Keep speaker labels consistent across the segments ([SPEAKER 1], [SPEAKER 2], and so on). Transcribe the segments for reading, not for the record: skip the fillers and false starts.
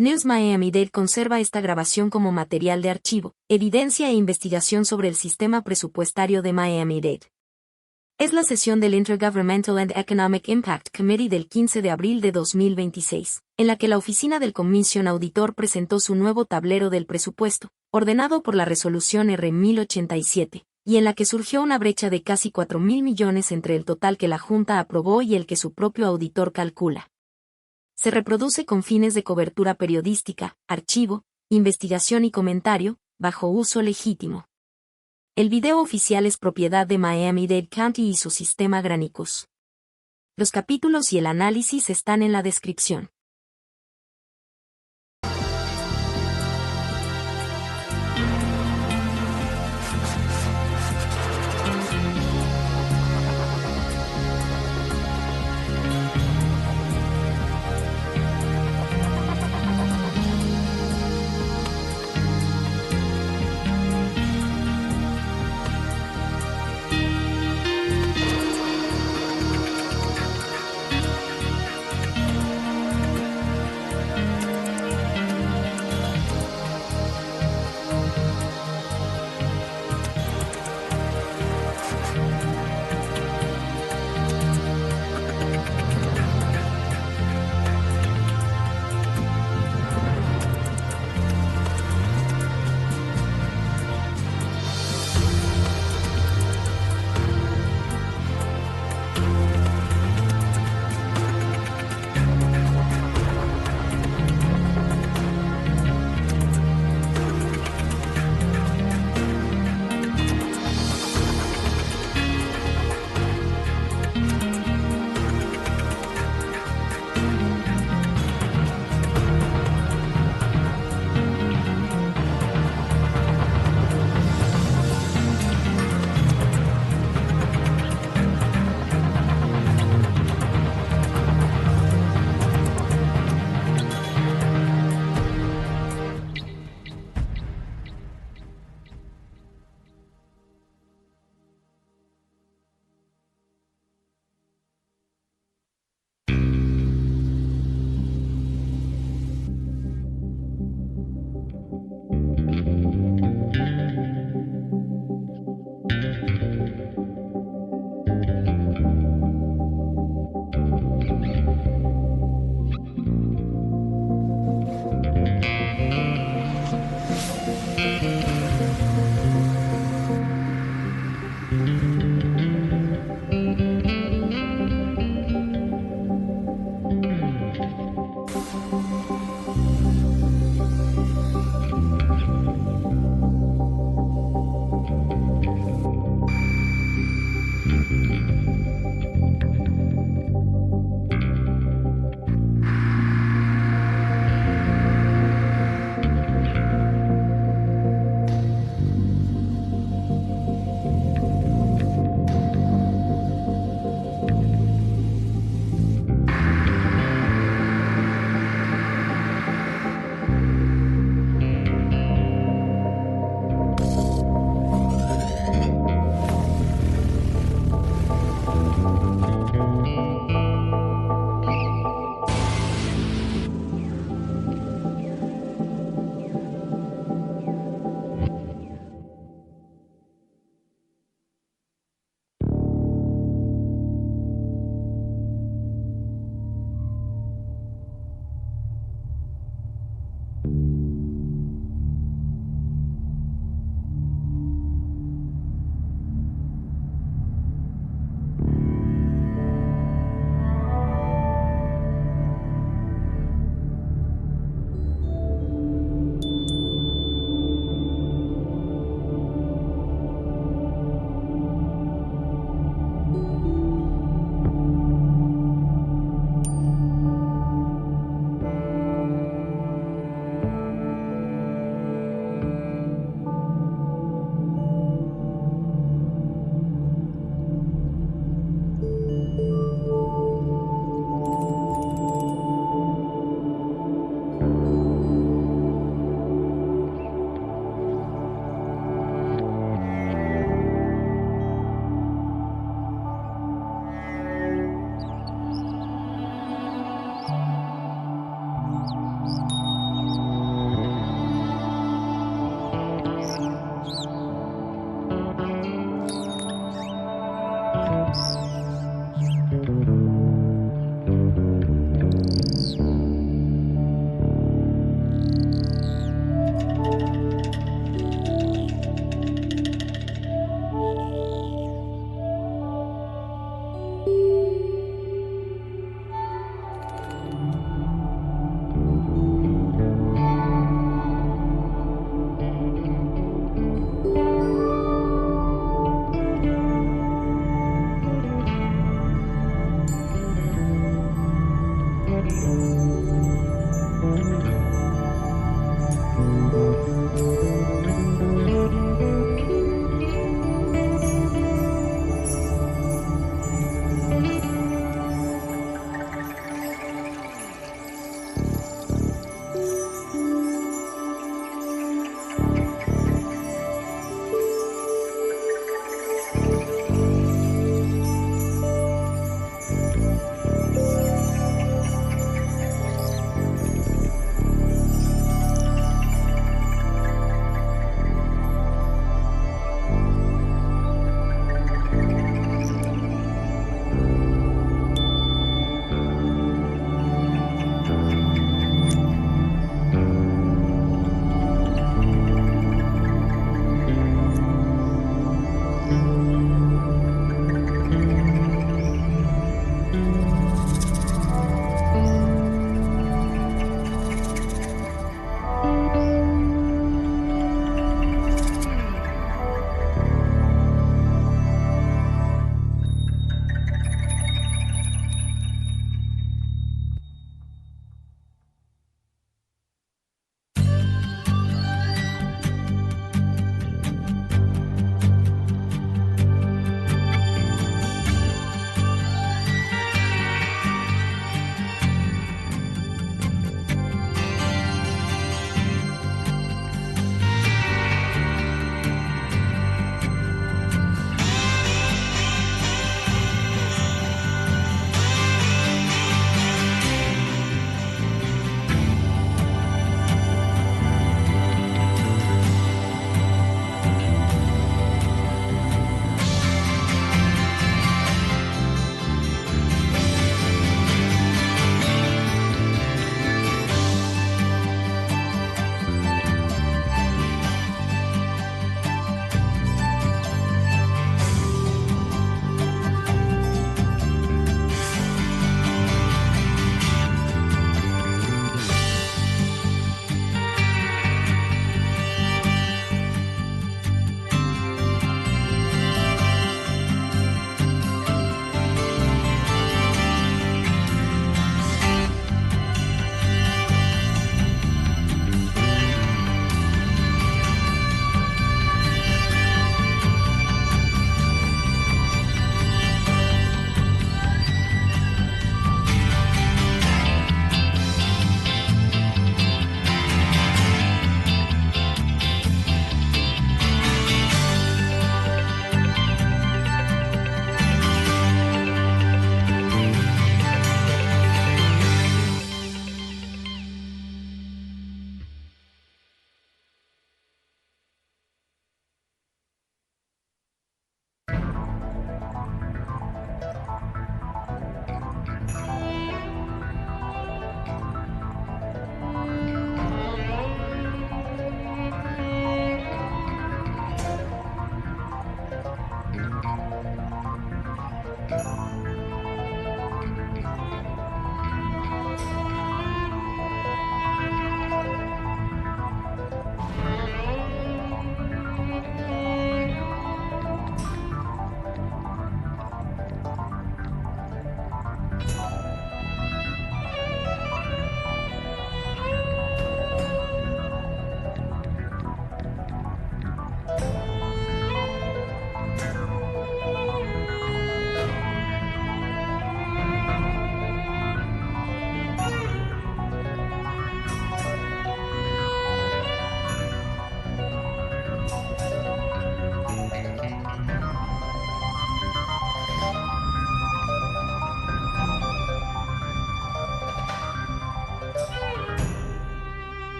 [SPEAKER 1] News Miami Dade conserva esta grabación como material de archivo, evidencia e investigación sobre el sistema presupuestario de Miami Dade. Es la sesión del Intergovernmental and Economic Impact Committee del 15 de abril de 2026, en la que la oficina del Commission Auditor presentó su nuevo tablero del presupuesto, ordenado por la resolución R. 1087, y en la que surgió una brecha de casi 4.000 millones entre el total que la Junta aprobó y el que su propio auditor calcula. Se reproduce con fines de cobertura periodística, archivo, investigación y comentario, bajo uso legítimo. El video oficial es propiedad de Miami-Dade County y su sistema Granicus. Los capítulos y el análisis están en la descripción.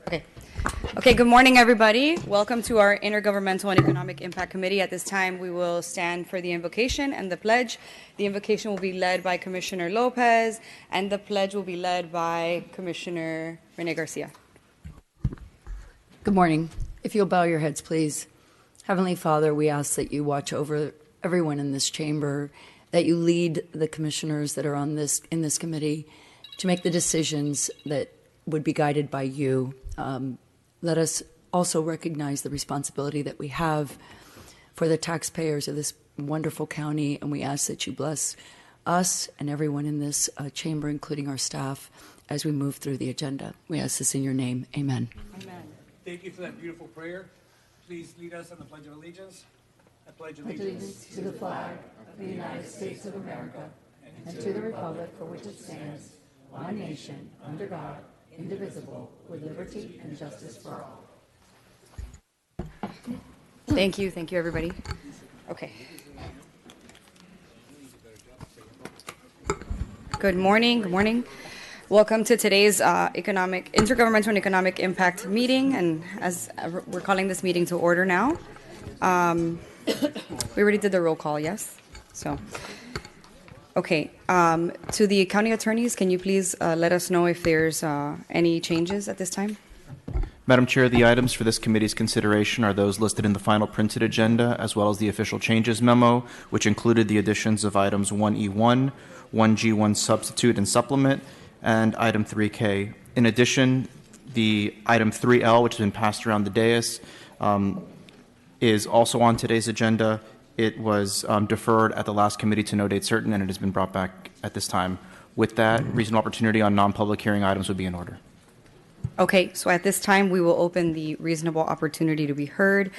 [SPEAKER 2] Okay. Okay, good morning, everybody. Welcome to our Intergovernmental and Economic Impact Committee. At this time, we will stand for the invocation and the pledge. The invocation will be led by Commissioner Lopez, and the pledge will be led by Commissioner Rene Garcia.
[SPEAKER 3] Good morning. If you'll bow your heads, please. Heavenly Father, we ask that you watch over everyone in this chamber, that you lead the commissioners that are in this committee to make the decisions that would be guided by you. Let us also recognize the responsibility that we have for the taxpayers of this wonderful county, and we ask that you bless us and everyone in this chamber, including our staff, as we move through the agenda. We ask this in your name. Amen.
[SPEAKER 2] Amen.
[SPEAKER 4] Thank you for that beautiful prayer. Please lead us in the Pledge of Allegiance. I pledge allegiance
[SPEAKER 3] to the flag of the United States of America and to the republic for which it stands, one nation, under God, indivisible, with liberty and justice for all.
[SPEAKER 2] Thank you, everybody. Okay. Good morning. Welcome to today's Intergovernmental and Economic Impact meeting, and as we're calling this meeting to order now. We already did the roll call, yes? So, okay. To the county attorneys, can you please let us know if there's any changes at this time?
[SPEAKER 5] Madam Chair, the items for this committee's consideration are those listed in the final printed agenda, as well as the official changes memo, which included the additions of items 1E1, 1G1 substitute and supplement, and item 3K. In addition, the item 3L, which has been passed around the dais, is also on today's agenda. It was deferred at the last committee to no date certain, and it has been brought back at this time. With that, reasonable opportunity on non-public hearing items would be in order.
[SPEAKER 2] Okay, so at this time, we will open the reasonable opportunity to be heard.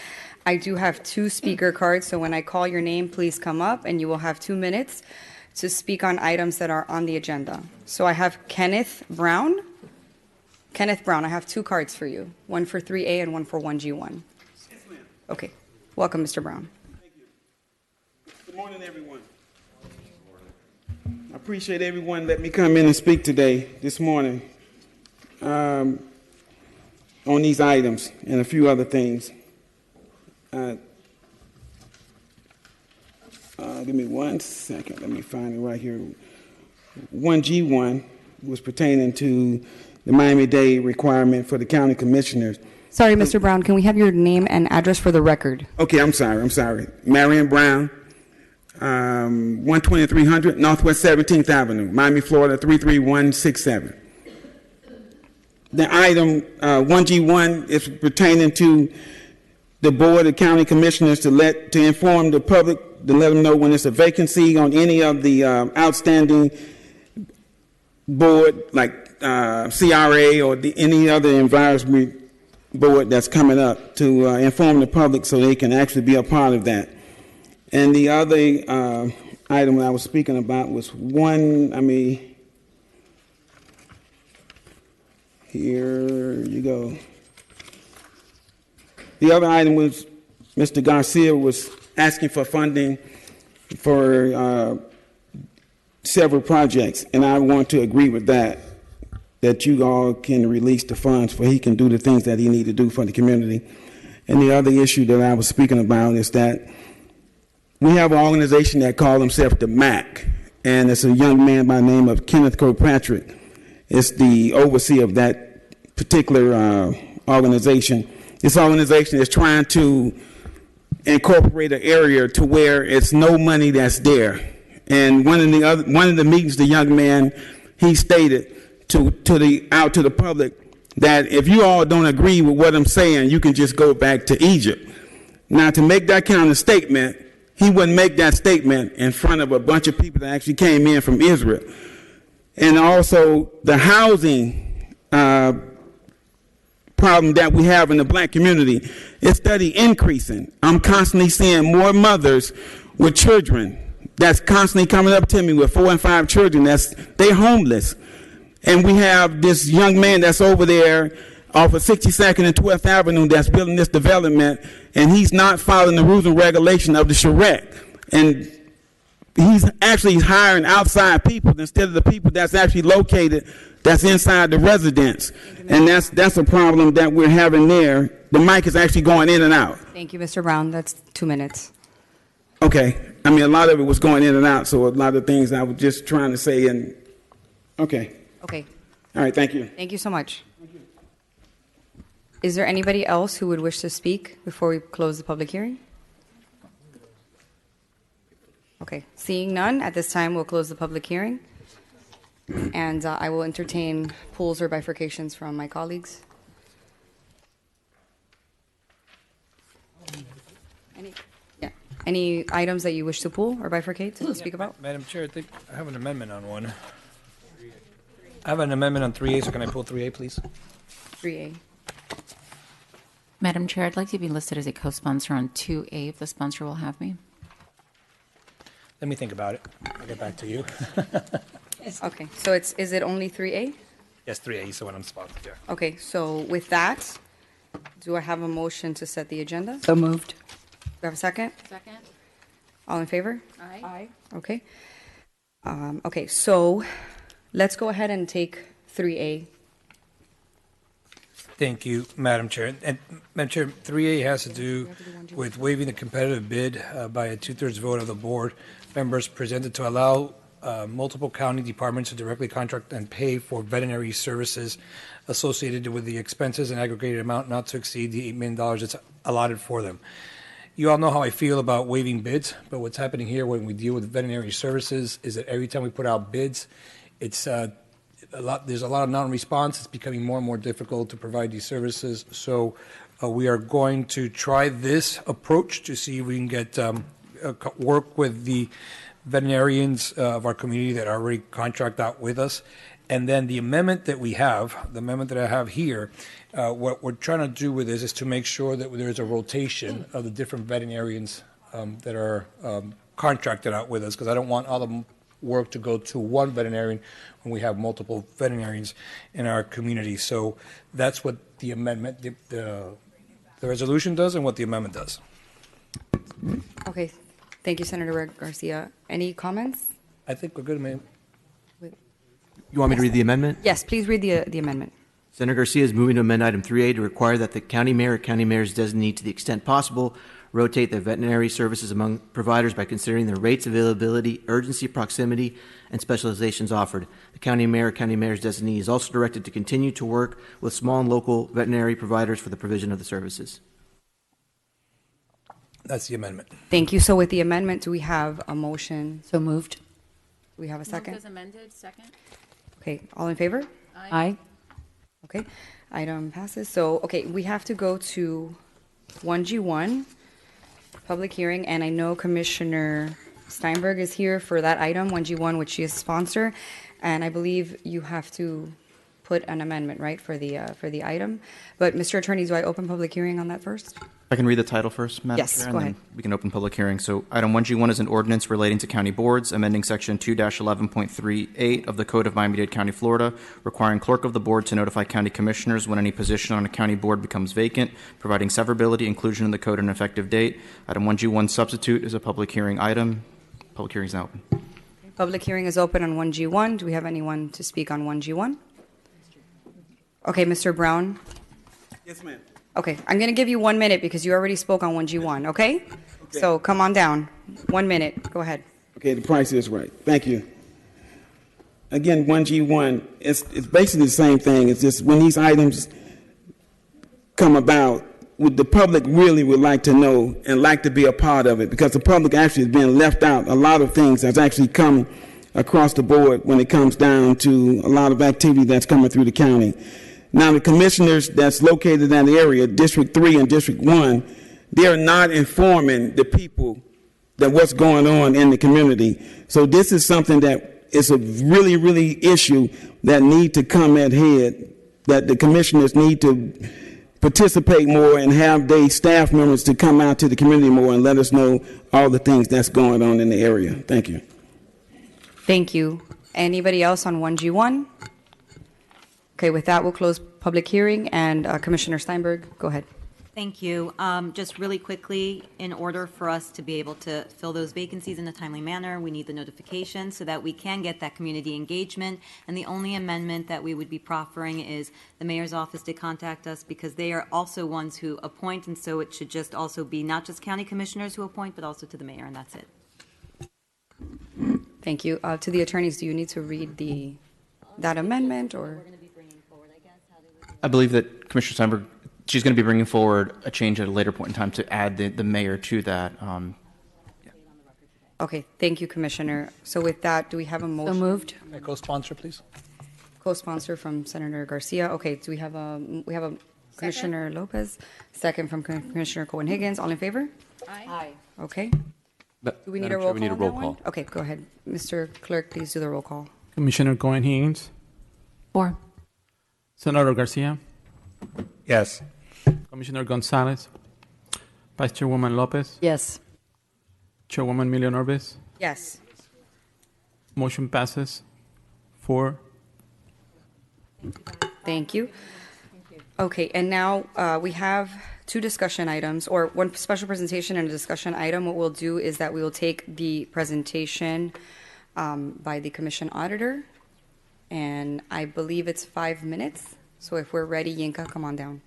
[SPEAKER 2] I do have 2 speaker cards, so when I call your name, please come up, and you will have 2 minutes to speak on items that are on the agenda. So I have Kenneth Brown. Kenneth Brown, I have 2 cards for you, one for 3A and one for 1G1.
[SPEAKER 4] Yes, ma'am.
[SPEAKER 2] Okay, welcome, Mr. Brown.
[SPEAKER 4] Thank you. Good morning, everyone. I appreciate everyone letting me come in and speak this morning, on these items and a few other things. Give me 1 second. Let me find it right here. 1G1 was pertaining to the Miami-Dade requirement for the county commissioners.
[SPEAKER 2] Sorry, Mr. Brown, can we have your name and address for the record?
[SPEAKER 4] Okay, I'm sorry. Marion Brown, 12300 Northwest 17th Avenue, Miami, Florida, 33167. The item 1G1 is pertaining to the Board of County Commissioners to inform the public, to let them know when there's a vacancy on any of the outstanding board, like CRA or any other environment board that's coming up, to inform the public so they can actually be a part of that. And the other item that I was speaking about was here you go. The other item was Mr. Garcia was asking for funding for several projects, and I want to agree with that you all can release the funds for he can do the things that he need to do for the community. And the other issue that I was speaking about is that we have an organization that calls themselves the MAC, and it's a young man by the name of Kenneth Kirkpatrick. It's the overseer of that particular organization. This organization is trying to incorporate an area to where it's no money that's there. And one of the meetings, the young man, he stated to the public that if you all don't agree with what I'm saying, you can just go back to Egypt. Now, to make that kind of statement, he wouldn't make that statement in front of a bunch of people that actually came in from Israel. And also the housing problem that we have in the black community is steady increasing. I'm constantly seeing more mothers with children that's constantly coming up to me with 4 and 5 children they're homeless. And we have this young man that's over there off of 62nd and 12th Avenue that's building this development, and he's not following the rules and regulation of the charrette. And he's actually hiring outside people instead of the people that's actually located, that's inside the residence. And that's a problem that we're having there. The mic is actually going in and out.
[SPEAKER 2] Thank you, Mr. Brown. That's 2 minutes.
[SPEAKER 4] Okay. I mean, a lot of it was going in and out, so a lot of things I was just trying to say. And okay.
[SPEAKER 2] Okay.
[SPEAKER 4] All right. Thank you.
[SPEAKER 2] Thank you so much. Is there anybody else who would wish to speak before we close the public hearing? Okay. Seeing none, at this time, we'll close the public hearing. And I will entertain pulls or bifurcations from my colleagues. Any items that you wish to pull or bifurcate to speak about?
[SPEAKER 6] Madam Chair, I think I have an amendment on one. I have an amendment on 3A, so can I pull 3A, please?
[SPEAKER 2] 3A.
[SPEAKER 7] Madam Chair, I'd like to be listed as a co-sponsor on 2A if the sponsor will have me.
[SPEAKER 6] Let me think about it. I'll get back to you.
[SPEAKER 2] Okay, so is it only 3A?
[SPEAKER 6] Yes, 3A is the one I'm sponsoring there.
[SPEAKER 2] Okay, so with that, do I have a motion to set the agenda?
[SPEAKER 3] So moved.
[SPEAKER 2] Do I have a second?
[SPEAKER 7] Second.
[SPEAKER 2] All in favor?
[SPEAKER 7] Aye.
[SPEAKER 2] Okay. Okay, so let's go ahead and take 3A.
[SPEAKER 6] Thank you, Madam Chair. And Madam Chair, 3A has to do with waiving the competitive bid by a 2/3 vote of the board members presented to allow multiple county departments to directly contract and pay for veterinary services associated with the expenses and aggregated amount not to exceed the $8 million that's allotted for them. You all know how I feel about waiving bids, but what's happening here when we deal with veterinary services is that every time we put out bids, it's there's a lot of non-response. It's becoming more and more difficult to provide these services. So we are going to try this approach to see if we can get work with the veterinarians of our community that already contract out with us. And then the amendment that we have, the amendment that I have here, what we're trying to do with this is to make sure that there's a rotation of the different veterinarians that are contracted out with us, because I don't want all the work to go to one veterinarian when we have multiple veterinarians in our community. So that's what the amendment, the resolution does and what the amendment does.
[SPEAKER 2] Okay, thank you, Senator Garcia. Any comments?
[SPEAKER 6] I think we're good, ma'am.
[SPEAKER 8] You want me to read the amendment?
[SPEAKER 2] Yes, please read the amendment.
[SPEAKER 8] Senator Garcia is moving to amend item 3A to require that the county mayor or county mayor's designee, to the extent possible, rotate the veterinary services among providers by considering the rates, availability, urgency, proximity, and specializations offered. The county mayor or county mayor's designee is also directed to continue to work with small and local veterinary providers for the provision of the services.
[SPEAKER 6] That's the amendment.
[SPEAKER 2] Thank you. So with the amendment, do we have a motion?
[SPEAKER 3] So moved.
[SPEAKER 2] Do we have a second?
[SPEAKER 7] Moved as amended, second.
[SPEAKER 2] Okay, all in favor?
[SPEAKER 3] Aye.
[SPEAKER 2] Okay, item passes. So, okay, we have to go to 1G1, public hearing, and I know Commissioner Steinberg is here for that item, 1G1, which she is sponsor, and I believe you have to put an amendment, right, for the item. But, Mr. Attorney, do I open public hearing on that first?
[SPEAKER 5] I can read the title first, Madam
[SPEAKER 2] Yes,
[SPEAKER 5] Chair,
[SPEAKER 2] go
[SPEAKER 5] and then
[SPEAKER 2] ahead.
[SPEAKER 5] we can open public hearing. So item 1G1 is an ordinance relating to county boards, amending section 2-11.38 of the Code of Miami-Dade County, Florida, requiring clerk of the board to notify county commissioners when any position on a county board becomes vacant, providing severability, inclusion in the code, and effective date. Item 1G1 substitute is a public hearing item. Public hearing is now open.
[SPEAKER 2] Public hearing is open on 1G1. Do we have anyone to speak on 1G1? Okay, Mr. Brown.
[SPEAKER 4] Yes, ma'am.
[SPEAKER 2] Okay, I'm going to give you 1 minute because you already spoke on 1G1, okay? So come on down. 1 minute. Go ahead.
[SPEAKER 4] Okay, the price is right. Thank you. Again, 1G1, it's basically the same thing. It's just when these items come about, the public really would like to know and like to be a part of it, because the public actually has been left out. A lot of things that's actually come across the board when it comes down to a lot of activity that's coming through the county. Now, the commissioners that's located in that area, District 3 and District 1, they're not informing the people that what's going on in the community. So this is something that is a really, really issue that need to come at head, that the commissioners need to participate more and have their staff members to come out to the community more and let us know all the things that's going on in the area. Thank you.
[SPEAKER 2] Thank you. Anybody else on 1G1? Okay, with that, we'll close public hearing, and Commissioner Steinberg, go ahead.
[SPEAKER 9] Thank you. Just really quickly, in order for us to be able to fill those vacancies in a timely manner, we need the notification so that we can get that community engagement. And the only amendment that we would be proffering is the mayor's office to contact us because they are also ones who appoint, and so it should just also be not just county commissioners who appoint, but also to the mayor, and that's it.
[SPEAKER 2] Thank you. To the attorneys, do you need to read that amendment or?
[SPEAKER 5] I believe that Commissioner Steinberg, she's going to be bringing forward a change at a later point in time to add the mayor to that.
[SPEAKER 2] Okay, thank you, Commissioner. So with that, do we have a motion?
[SPEAKER 3] So moved.
[SPEAKER 6] May I co-sponsor, please?
[SPEAKER 2] Co-sponsor from Senator Garcia. Okay, do we have a Commissioner Lopez, second from Commissioner Cohen-Higgins. All in favor?
[SPEAKER 3] Aye.
[SPEAKER 2] Okay. Do we need a roll call?
[SPEAKER 10] We need a
[SPEAKER 2] on
[SPEAKER 10] roll
[SPEAKER 2] that
[SPEAKER 10] call.
[SPEAKER 2] one? Okay, go ahead. Mr. Clerk, please do the roll call.
[SPEAKER 11] Commissioner Cohen-Higgins,
[SPEAKER 7] 4.
[SPEAKER 11] Senator Garcia,
[SPEAKER 6] Yes.
[SPEAKER 11] Commissioner Gonzalez, Vice Chairwoman Lopez,
[SPEAKER 3] Yes.
[SPEAKER 11] Chairwoman Milian Orbis.
[SPEAKER 2] Yes.
[SPEAKER 11] Motion passes 4.
[SPEAKER 2] Thank you. Okay, and now we have two discussion items, or one special presentation and a discussion item. What we'll do is that we will take the presentation by the Commission Auditor, and I believe it's 5 minutes. So if we're ready, Yinka, come on down.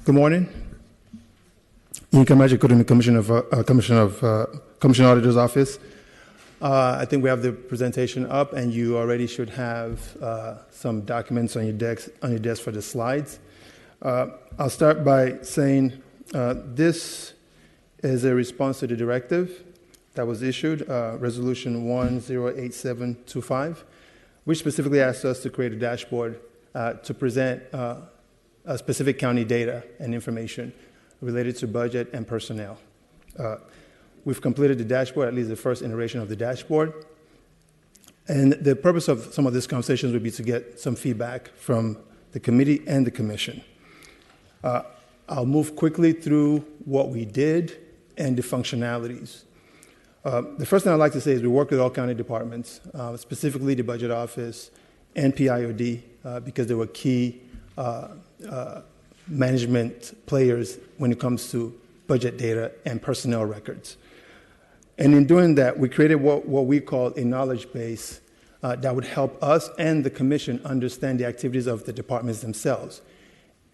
[SPEAKER 12] Good morning. Yinka Majekodunmi, Commissioner Auditor's Office. I think we have the presentation up, and you already should have some documents on your desk for the slides. I'll start by saying this is a response to the directive that was issued, Resolution 108725, which specifically asked us to create a dashboard to present specific county data and information related to budget and personnel. We've completed the dashboard, at least the first iteration of the dashboard. And the purpose of some of these conversations would be to get some feedback from the committee and the commission. I'll move quickly through what we did and the functionalities. The first thing I'd like to say is we worked with all county departments, specifically the budget office and PIOD, because they were key management players when it comes to budget data and personnel records. And in doing that, we created what we call a knowledge base that would help us and the commission understand the activities of the departments themselves.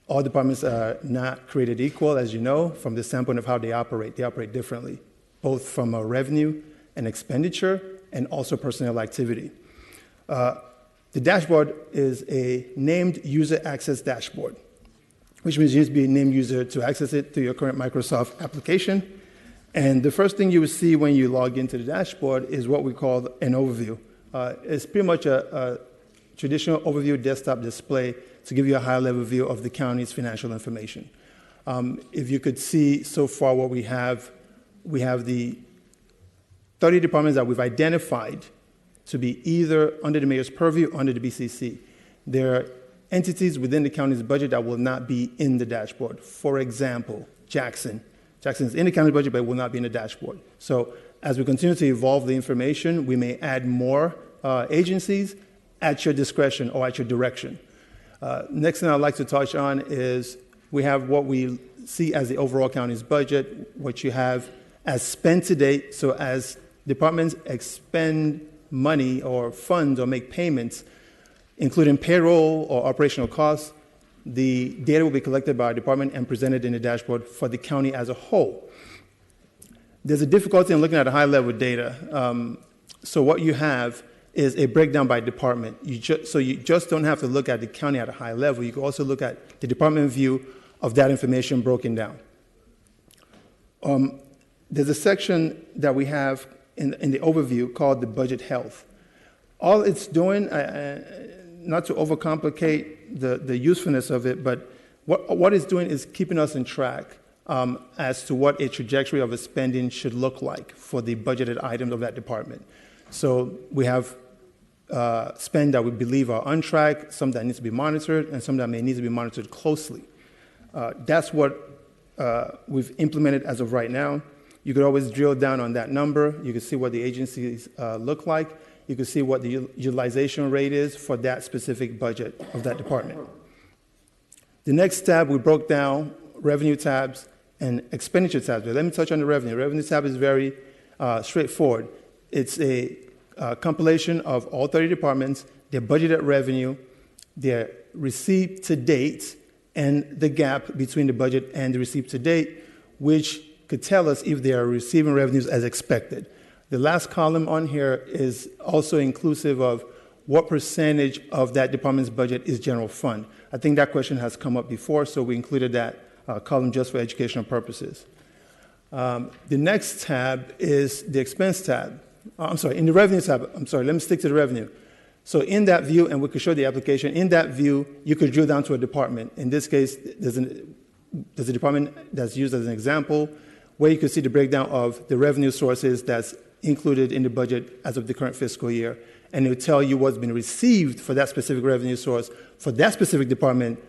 [SPEAKER 12] All departments are not created equal, as you know, from the standpoint of how they operate. They operate differently, both from a revenue and expenditure and also personnel activity. The dashboard is a named user access dashboard, which means you need to be a named user to access it through your current Microsoft application. And the first thing you will see when you log into the dashboard is what we call an overview. It's pretty much a traditional overview desktop display to give you a high-level view of the county's financial information. If you could see so far what we have the 30 departments that we've identified to be either under the mayor's purview or under the BCC. There are entities within the county's budget that will not be in the dashboard. For example, Jackson. Jackson is in the county budget, but will not be in the dashboard. So as we continue to evolve the information, we may add more agencies at your discretion or at your direction. Next thing I'd like to touch on is we have what we see as the overall county's budget, what you have as spent to date. So as departments expend money or funds or make payments, including payroll or operational costs, the data will be collected by our department and presented in the dashboard for the county as a whole. There's a difficulty in looking at high-level data. So what you have is a breakdown by department. So you just don't have to look at the county at a high level. You can also look at the department view of that information broken down. There's a section that we have in the overview called the budget health. All it's doing, not to overcomplicate the usefulness of it, but what it's doing is keeping us in track as to what a trajectory of a spending should look like for the budgeted items of that department. So we have spend that we believe are on track, some that need to be monitored, and some that may need to be monitored closely. That's what we've implemented as of right now. You could always drill down on that number. You can see what the agencies look like. You can see what the utilization rate is for that specific budget of that department. The next tab, we broke down revenue tabs and expenditure tabs. But let me touch on the revenue. Revenue tab is very straightforward. It's a compilation of all 30 departments, their budgeted revenue, their receipt to date, and the gap between the budget and the receipt to date, which could tell us if they are receiving revenues as expected. The last column on here is also inclusive of what percentage of that department's budget is general fund. I think that question has come up before, so we included that column just for educational purposes. The next tab is the expense tab. In the revenue tab, let me stick to the revenue. So in that view, and we could show the application, in that view, you could drill down to a department. In this case, there's a department that's used as an example where you could see the breakdown of the revenue sources that's included in the budget as of the current fiscal year. And it will tell you what's been received for that specific revenue source for that specific department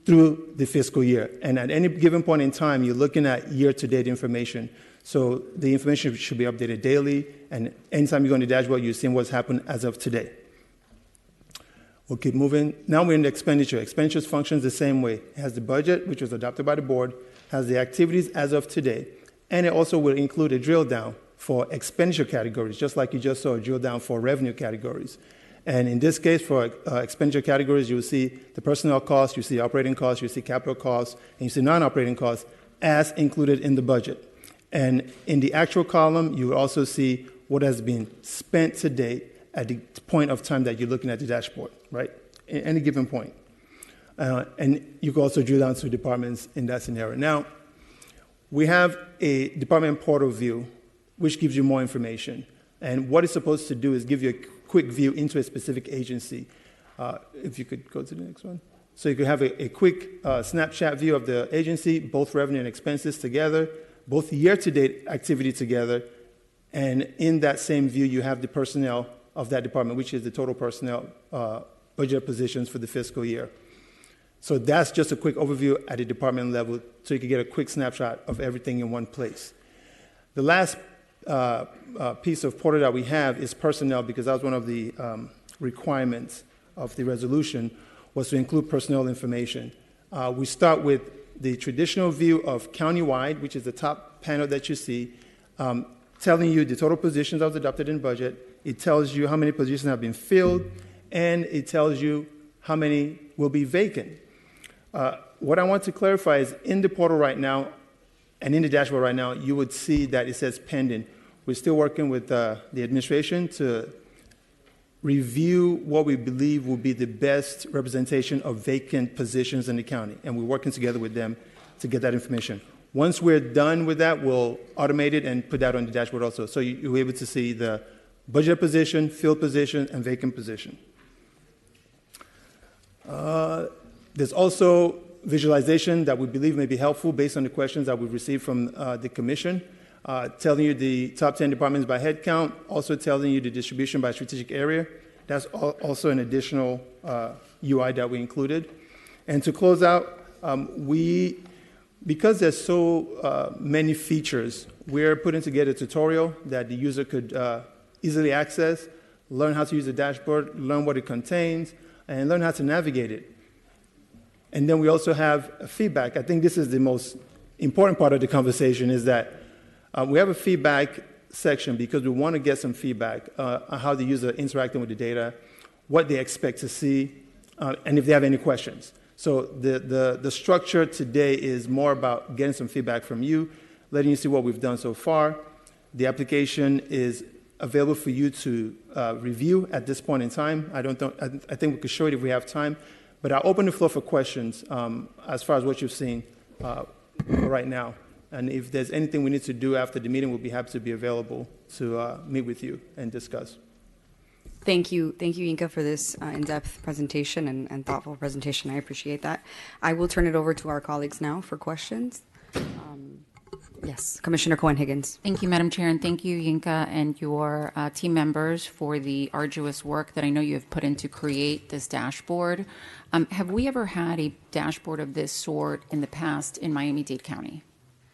[SPEAKER 12] through the fiscal year. And at any given point in time, you're looking at year-to-date information. So the information should be updated daily, and anytime you go on the dashboard, you're seeing what's happened as of today. We'll keep moving. Now we're in the expenditure. Expenditures functions the same way. It has the budget, which was adopted by the board, has the activities as of today, and it also will include a drill down for expenditure categories, just like you just saw a drill down for revenue categories. And in this case, for expenditure categories, you will see the personnel costs, you see operating costs, you see capital costs, and you see non-operating costs as included in the budget. And in the actual column, you will also see what has been spent to date at the point of time that you're looking at the dashboard, right? At any given point. And you can also drill down to departments in that scenario. Now, we have a department portal view, which gives you more information. And what it's supposed to do is give you a quick view into a specific agency. If you could go to the next one. So you could have a quick snapshot view of the agency, both revenue and expenses together, both year-to-date activity together, and in that same view, you have the personnel of that department, which is the total personnel budget positions for the fiscal year. So that's just a quick overview at the department level, so you can get a quick snapshot of everything in one place. The last piece of portal that we have is personnel, because that was one of the requirements of the resolution, was to include personnel information. We start with the traditional view of countywide, which is the top panel that you see, telling you the total positions that was adopted in budget. It tells you how many positions have been filled, and it tells you how many will be vacant. What I want to clarify is in the portal right now, and in the dashboard right now, you would see that it says pending. We're still working with the administration to review what we believe will be the best representation of vacant positions in the county, and we're working together with them to get that information. Once we're done with that, we'll automate it and put that on the dashboard also, so you'll be able to see the budget position, filled position, and vacant position. There's also visualization that we believe may be helpful based on the questions that we've received from the commission, telling you the top 10 departments by head count, also telling you the distribution by strategic area. That's also an additional UI that we included. And to close out, because there's so many features, we're putting together a tutorial that the user could easily access, learn how to use the dashboard, learn what it contains, and learn how to navigate it. And then we also have feedback. I think this is the most important part of the conversation, is that we have a feedback section because we want to get some feedback on how the user is interacting with the data, what they expect to see, and if they have any questions. So the structure today is more about getting some feedback from you, letting you see what we've done so far. The application is available for you to review at this point in time. I think we could show it if we have time, but I'll open the floor for questions as far as what you've seen right now. And if there's anything we need to do after the meeting, we'll be happy to be available to meet with you and discuss.
[SPEAKER 2] Thank you, Yinka, for this in-depth presentation and thoughtful presentation. I appreciate that. I will turn it over to our colleagues now for questions. Yes. Commissioner Cohen-Higgins.
[SPEAKER 7] Thank you, Madam Chair, and thank you, Yinka, and your team members for the arduous work that I know you have put in to create this dashboard. Have we ever had a dashboard of this sort in the past in Miami-Dade County?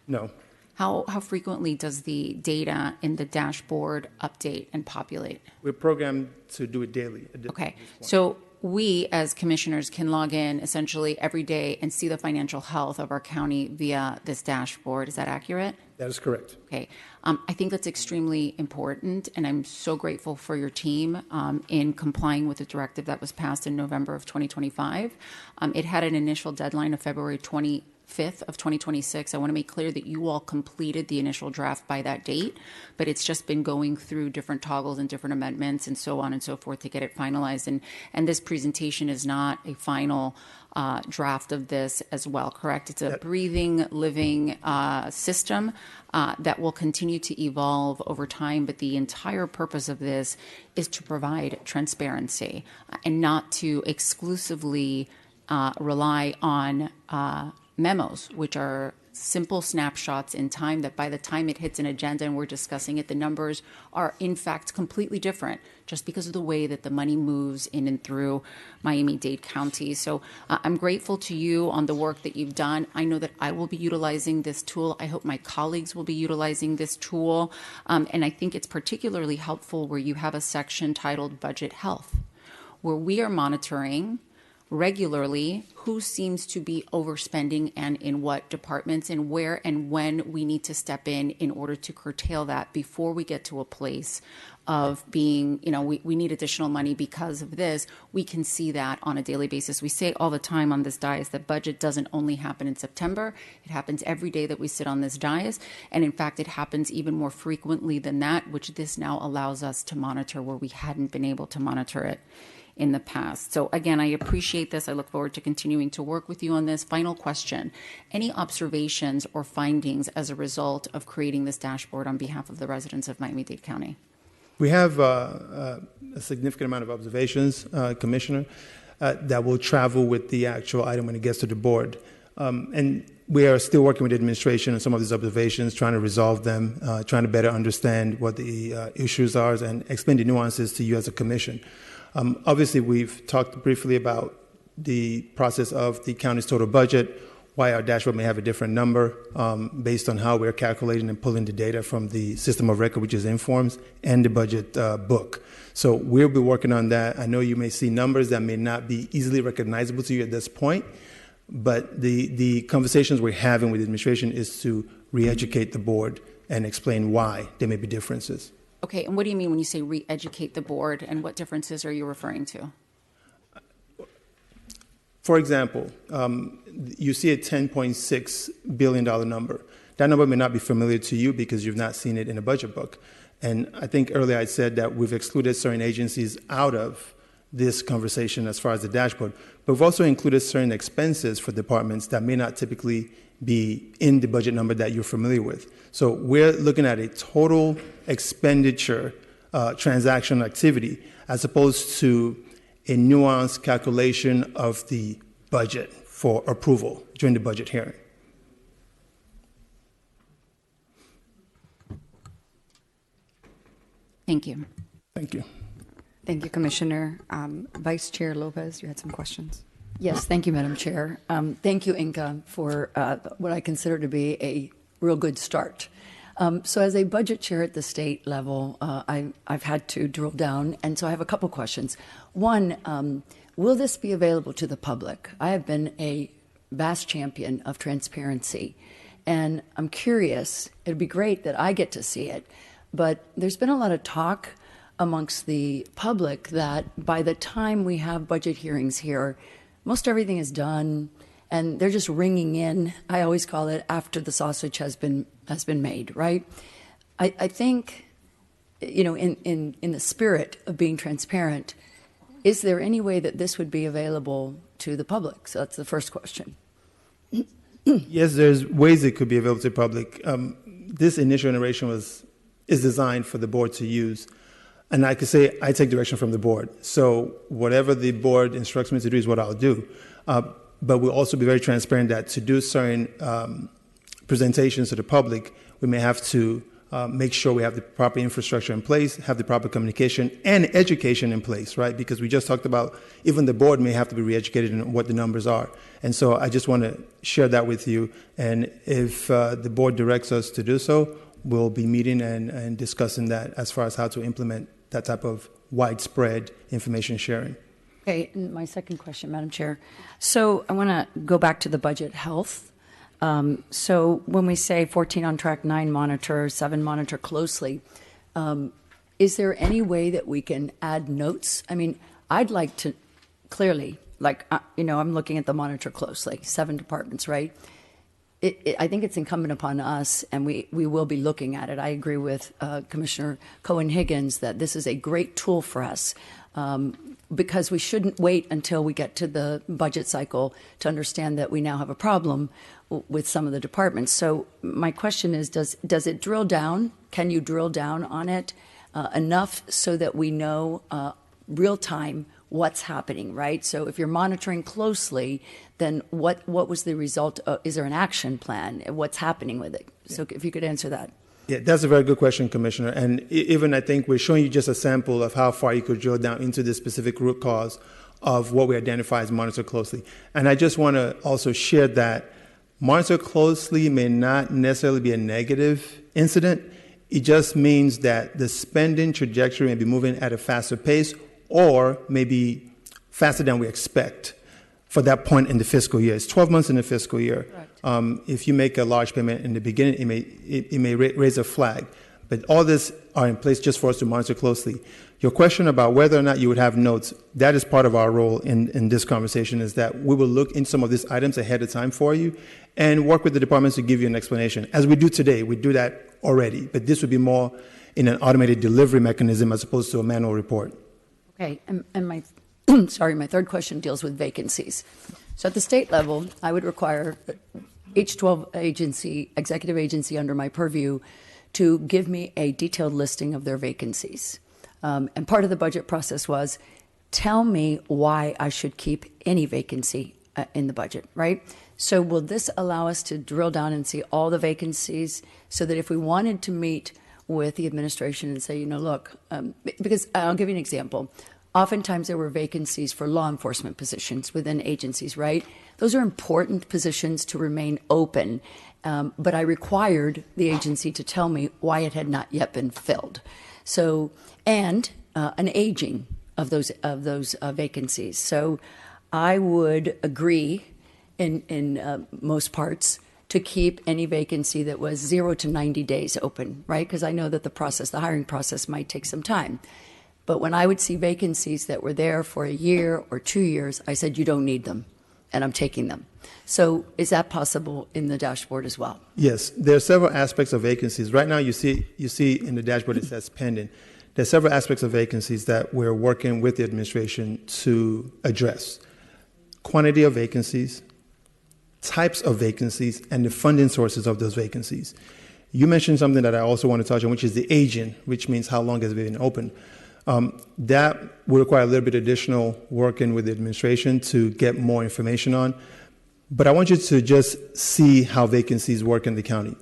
[SPEAKER 12] No.
[SPEAKER 7] How frequently does the data in the dashboard update and populate?
[SPEAKER 12] We're programmed to do it daily.
[SPEAKER 7] Okay, so we as commissioners can log in essentially every day and see the financial health of our county via this dashboard. Is that accurate?
[SPEAKER 12] That is correct.
[SPEAKER 7] Okay. I think that's extremely important, and I'm so grateful for your team in complying with the directive that was passed in November of 2025. It had an initial deadline of February 25th of 2026. I want to make clear that you all completed the initial draft by that date, but it's just been going through different toggles and different amendments and so on and so forth to get it finalized. And this presentation is not a final draft of this as well, correct? It's a breathing, living system that will continue to evolve over time, but the entire purpose of this is to provide transparency and not to exclusively rely on memos, which are simple snapshots in time that by the time it hits an agenda and we're discussing it, the numbers are in fact completely different just because of the way that the money moves in and through Miami-Dade County. So I'm grateful to you on the work that you've done. I know that I will be utilizing this tool. I hope my colleagues will be utilizing this tool. And I think it's particularly helpful where you have a section titled Budget Health, where we are monitoring regularly who seems to be overspending and in what departments and where and when we need to step in order to curtail that before we get to a place of being, we need additional money because of this. We can see that on a daily basis. We say all the time on this dais that budget doesn't only happen in September. It happens every day that we sit on this dais. And in fact, it happens even more frequently than that, which this now allows us to monitor where we hadn't been able to monitor it in the past. So again, I appreciate this. I look forward to continuing to work with you on this. Final question. Any observations or findings as a result of creating this dashboard on behalf of the residents of Miami-Dade County?
[SPEAKER 12] We have a significant amount of observations, Commissioner, that will travel with the actual item when it gets to the board. And we are still working with the administration on some of these observations, trying to resolve them, trying to better understand what the issues are and explain the nuances to you as a commission. Obviously, we've talked briefly about the process of the county's total budget, why our dashboard may have a different number based on how we're calculating and pulling the data from the system of record, which is Informs, and the budget book. So we'll be working on that. I know you may see numbers that may not be easily recognizable to you at this point, but the conversations we're having with the administration is to re-educate the board and explain why there may be differences.
[SPEAKER 7] Okay, and what do you mean when you say re-educate the board, and what differences are you referring to?
[SPEAKER 12] For example, you see a $10.6 billion number. That number may not be familiar to you because you've not seen it in a budget book. And I think earlier I said that we've excluded certain agencies out of this conversation as far as the dashboard, but we've also included certain expenses for departments that may not typically be in the budget number that you're familiar with. So we're looking at a total expenditure transaction activity as opposed to a nuanced calculation of the budget for approval during the budget hearing.
[SPEAKER 7] Thank you.
[SPEAKER 12] Thank you.
[SPEAKER 2] Thank you, Commissioner. Vice Chair Lopez, you had some questions.
[SPEAKER 3] Yes, thank you, Madam Chair. Thank you, Yinka, for what I consider to be a real good start. So as a budget chair at the state level, I've had to drill down, and so I have a couple questions. One, will this be available to the public? I have been a vast champion of transparency, and I'm curious, it'd be great that I get to see it, but there's been a lot of talk amongst the public that by the time we have budget hearings here, most everything is done, and they're just ringing in. I always call it after the sausage has been made, right? I think, in the spirit of being transparent, is there any way that this would be available to the public? So that's the first question.
[SPEAKER 12] Yes, there's ways it could be available to the public. This initial iteration is designed for the board to use. And I could say I take direction from the board. So whatever the board instructs me to do is what I'll do. But we'll also be very transparent that to do certain presentations to the public, we may have to make sure we have the proper infrastructure in place, have the proper communication and education in place, right? Because we just talked about even the board may have to be re-educated in what the numbers are. And so I just want to share that with you. And if the board directs us to do so, we'll be meeting and discussing that as far as how to implement that type of widespread information sharing.
[SPEAKER 3] Okay, and my second question, Madam Chair. So I want to go back to the budget health. So when we say 14 on track, 9 monitor, 7 monitor closely, is there any way that we can add notes? I mean, I'd like to clearly, like, I'm looking at the monitor closely, 7 departments, right? I think it's incumbent upon us, and we will be looking at it. I agree with Commissioner Cohen-Higgins that this is a great tool for us. Because we shouldn't wait until we get to the budget cycle to understand that we now have a problem with some of the departments. So my question is, does it drill down? Can you drill down on it enough so that we know real time what's happening, right? So if you're monitoring closely, then what was the result? Is there an action plan? What's happening with it? So if you could answer that.
[SPEAKER 12] Yeah, that's a very good question, Commissioner. And even I think we're showing you just a sample of how far you could drill down into the specific root cause of what we identify as monitor closely. And I just want to also share that monitor closely may not necessarily be a negative incident. It just means that the spending trajectory may be moving at a faster pace or maybe faster than we expect for that point in the fiscal year. It's 12 months in the fiscal year. If you make a large payment in the beginning, it may raise a flag. But all this are in place just for us to monitor closely. Your question about whether or not you would have notes, that is part of our role in this conversation, is that we will look in some of these items ahead of time for you and work with the departments to give you an explanation. As we do today, we do that already, but this would be more in an automated delivery mechanism as opposed to a manual report.
[SPEAKER 3] Okay, and my my third question deals with vacancies. So at the state level, I would require each 12 executive agency under my purview to give me a detailed listing of their vacancies. And part of the budget process was, tell me why I should keep any vacancy in the budget, right? So will this allow us to drill down and see all the vacancies so that if we wanted to meet with the administration and say, look, because I'll give you an example. Oftentimes there were vacancies for law enforcement positions within agencies, right? Those are important positions to remain open, but I required the agency to tell me why it had not yet been filled. So, and an aging of those vacancies. So I would agree in most parts to keep any vacancy that was 0 to 90 days open, right? Because I know that the hiring process might take some time. But when I would see vacancies that were there for a year or 2 years, I said, you don't need them, and I'm taking them. So is that possible in the dashboard as well?
[SPEAKER 12] Yes, there are several aspects of vacancies. Right now, you see in the dashboard it says pending. There are several aspects of vacancies that we're working with the administration to address. Quantity of vacancies, types of vacancies, and the funding sources of those vacancies. You mentioned something that I also want to touch on, which is the aging, which means how long has it been open. That will require a little bit additional working with the administration to get more information on. But I want you to just see how vacancies work in the county.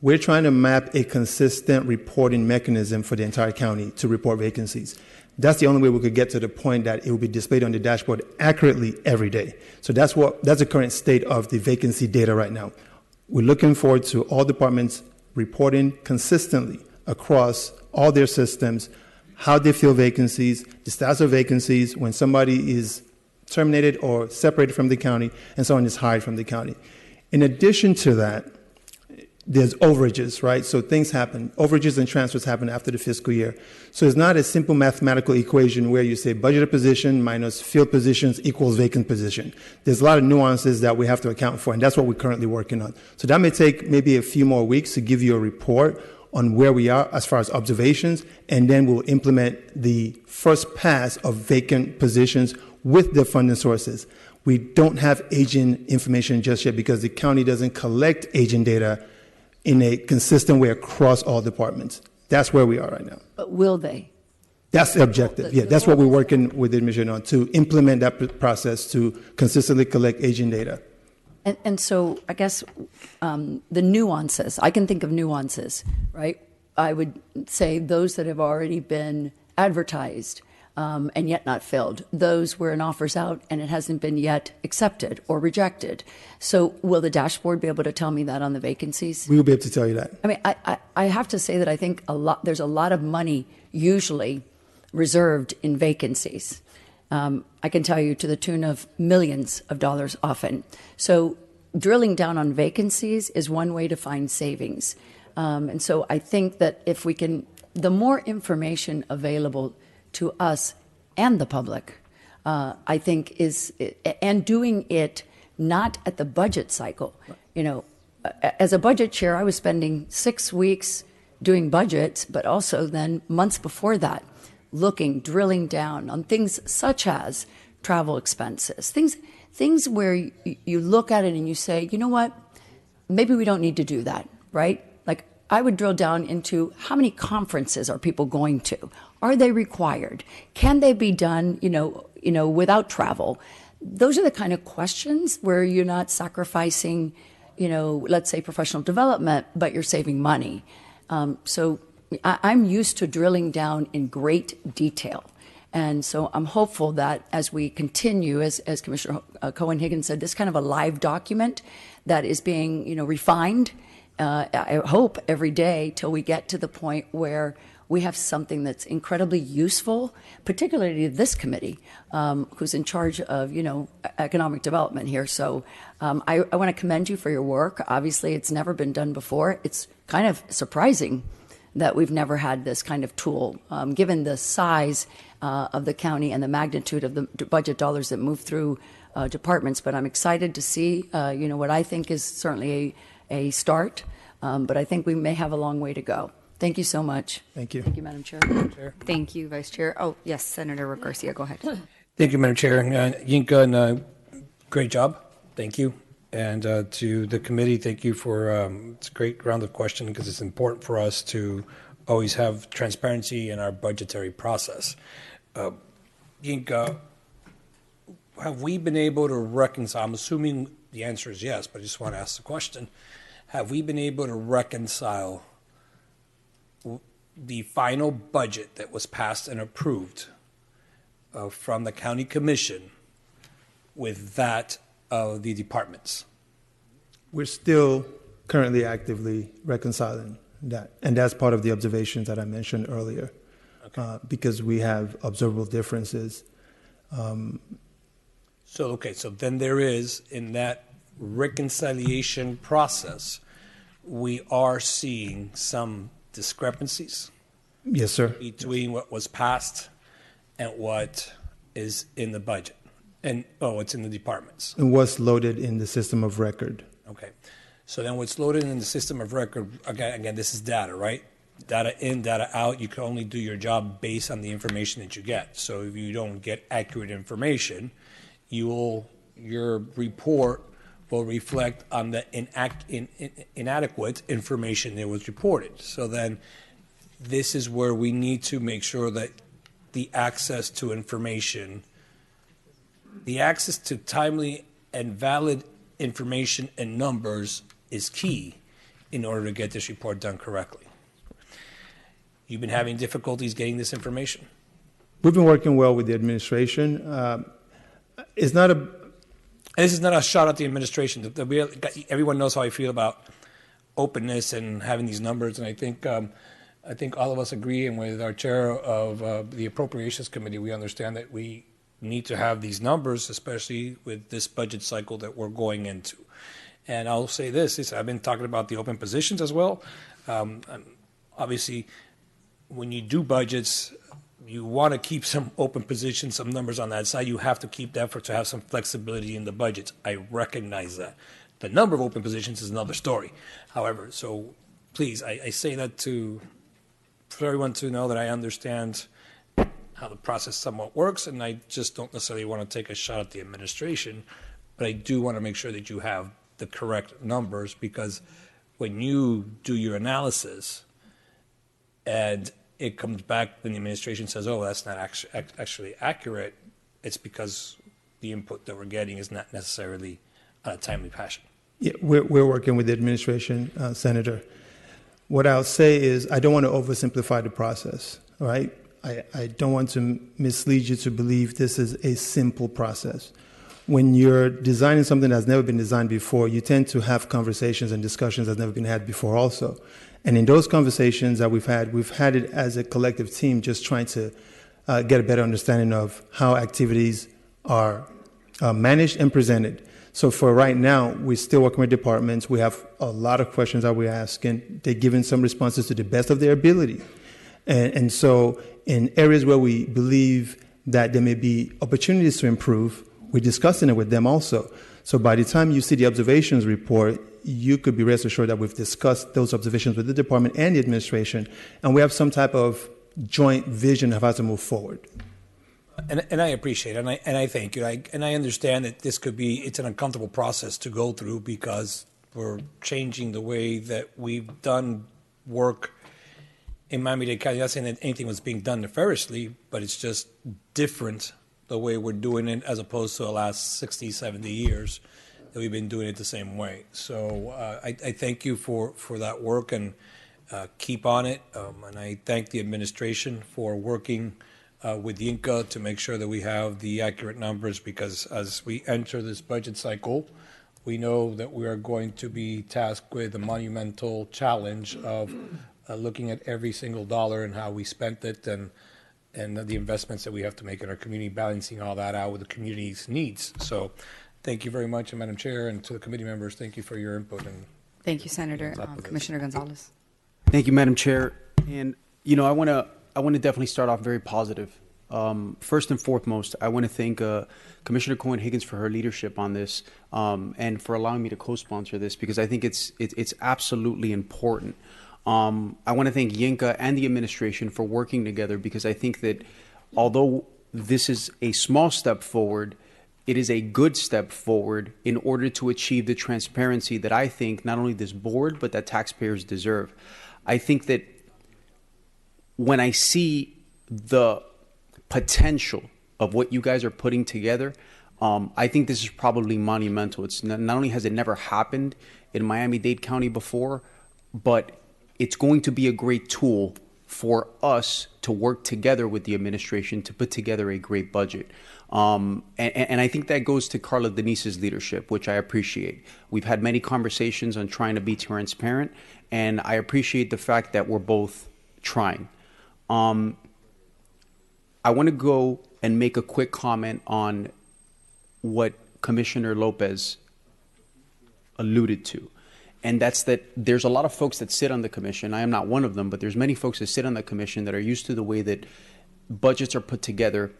[SPEAKER 12] We're trying to map a consistent reporting mechanism for the entire county to report vacancies. That's the only way we could get to the point that it will be displayed on the dashboard accurately every day. So that's the current state of the vacancy data right now. We're looking forward to all departments reporting consistently across all their systems how they fill vacancies, the status of vacancies, when somebody is terminated or separated from the county, and someone is hired from the county. In addition to that, there's overages, right? So things happen. Overages and transfers happen after the fiscal year. So it's not a simple mathematical equation where you say budgeted position minus filled positions equals vacant position. There's a lot of nuances that we have to account for, and that's what we're currently working on. So that may take maybe a few more weeks to give you a report on where we are as far as observations, and then we'll implement the first pass of vacant positions with the funding sources. We don't have aging information just yet because the county doesn't collect aging data in a consistent way across all departments. That's where we are right now.
[SPEAKER 3] But will they?
[SPEAKER 12] That's the objective. Yeah, that's what we're working with the administration on, to implement that process to consistently collect aging data.
[SPEAKER 3] And so I guess the nuances, I can think of nuances, right? I would say those that have already been advertised and yet not filled, those where an offer's out and it hasn't been yet accepted or rejected. So will the dashboard be able to tell me that on the vacancies?
[SPEAKER 12] We will be able to tell you that.
[SPEAKER 3] I mean, I have to say that I think there's a lot of money usually reserved in vacancies. I can tell you to the tune of millions of dollars often. So drilling down on vacancies is one way to find savings. And so I think that if we can, the more information available to us and the public, I think and doing it not at the budget cycle. You know, as a budget chair, I was spending 6 weeks doing budgets, but also then months before that, drilling down on things such as travel expenses, things where you look at it and you say, you know what, maybe we don't need to do that, right? Like I would drill down into how many conferences are people going to? Are they required? Can they be done, without travel? Those are the kind of questions where you're not sacrificing, let's say professional development, but you're saving money. So I'm used to drilling down in great detail. And so I'm hopeful that as we continue, as Commissioner Cohen-Higgins said, this kind of a live document that is being, refined, I hope every day till we get to the point where we have something that's incredibly useful, particularly to this committee, who's in charge of, economic development here. So I want to commend you for your work. Obviously, it's never been done before. It's kind of surprising that we've never had this kind of tool, given the size of the county and the magnitude of the budget dollars that move through departments. But I'm excited to see, what I think is certainly a start, but I think we may have a long way to go. Thank you so much.
[SPEAKER 12] Thank you.
[SPEAKER 3] Thank you, Madam Chair.
[SPEAKER 2] Thank you, Vice Chair. Oh, yes, Senator Garcia, go ahead.
[SPEAKER 6] Thank you, Madam Chair. Yinka, great job. Thank you. And to the committee, thank you for it's a great round of questioning because it's important for us to always have transparency in our budgetary process. Yinka, have we been able to reconcile? I'm assuming the answer is yes, but I just want to ask the question. Have we been able to reconcile the final budget that was passed and approved from the county commission with that of the departments?
[SPEAKER 12] We're still currently actively reconciling that. And that's part of the observations that I mentioned earlier, because we have observable differences.
[SPEAKER 6] So then there is, in that reconciliation process, we are seeing some discrepancies.
[SPEAKER 12] Yes, sir.
[SPEAKER 6] Between what was passed and what is in the budget. And, it's in the departments.
[SPEAKER 12] And what's loaded in the system of record.
[SPEAKER 6] Okay. So then what's loaded in the system of record, again, this is data, right? Data in, data out. You can only do your job based on the information that you get. So if you don't get accurate information, your report will reflect on the inadequate information that was reported. So then this is where we need to make sure that the access to information, the access to timely and valid information and numbers is key in order to get this report done correctly. You've been having difficulties getting this information?
[SPEAKER 12] We've been working well with the administration. It's not a...
[SPEAKER 6] This is not a shot at the administration. Everyone knows how I feel about openness and having these numbers, and I think all of us agree, and with our chair of the Appropriations Committee, we understand that we need to have these numbers, especially with this budget cycle that we're going into. And I'll say this, I've been talking about the open positions as well. Obviously, when you do budgets, you want to keep some open positions, some numbers on that side. You have to keep that to have some flexibility in the budgets. I recognize that. The number of open positions is another story. However, so please, I say that for everyone to know that I understand how the process somewhat works, and I just don't necessarily want to take a shot at the administration, but I do want to make sure that you have the correct numbers, because when you do your analysis and it comes back when the administration says, oh, that's not actually accurate, it's because the input that we're getting is not necessarily on a timely fashion.
[SPEAKER 12] Yeah, we're working with the administration, Senator. What I'll say is I don't want to oversimplify the process, all right? I don't want to mislead you to believe this is a simple process. When you're designing something that's never been designed before, you tend to have conversations and discussions that's never been had before also. And in those conversations that we've had it as a collective team just trying to get a better understanding of how activities are managed and presented. So for right now, we're still working with departments. We have a lot of questions that we're asking. They're giving some responses to the best of their ability. And so in areas where we believe that there may be opportunities to improve, we're discussing it with them also. So by the time you see the observations report, you could be rest assured that we've discussed those observations with the department and the administration, and we have some type of joint vision of how to move forward.
[SPEAKER 6] And I appreciate it, and I thank you. And I understand that it's an uncomfortable process to go through because we're changing the way that we've done work in Miami-Dade County. Not saying that anything was being done nefariously, but it's just different the way we're doing it as opposed to the last 60, 70 years that we've been doing it the same way. So I thank you for that work and keep on it. And I thank the administration for working with Yinka to make sure that we have the accurate numbers, because as we enter this budget cycle, we know that we are going to be tasked with a monumental challenge of looking at every single dollar and how we spent it and the investments that we have to make in our community, balancing all that out with the community's needs. So thank you very much, Madam Chair, and to the committee members, thank you for your input. And
[SPEAKER 2] Thank you, Senator. Commissioner Gonzalez.
[SPEAKER 10] Thank you, Madam Chair. And, I want to definitely start off very positive. First and foremost, I want to thank Commissioner Cohen-Higgins for her leadership on this and for allowing me to co-sponsor this, because I think it's absolutely important. I want to thank Yinka and the administration for working together, because I think that although this is a small step forward, it is a good step forward in order to achieve the transparency that I think not only this board, but that taxpayers deserve. I think that when I see the potential of what you guys are putting together, I think this is probably monumental. It's not only has it never happened in Miami-Dade County before, but it's going to be a great tool for us to work together with the administration to put together a great budget. And I think that goes to Carladenise's leadership, which I appreciate. We've had many conversations on trying to be transparent, and I appreciate the fact that we're both trying. I want to go and make a quick comment on what Commissioner Lopez alluded to. And that's that there's a lot of folks that sit on the commission. I am not one of them, but there's many folks that sit on the commission that are used to the way that budgets are put together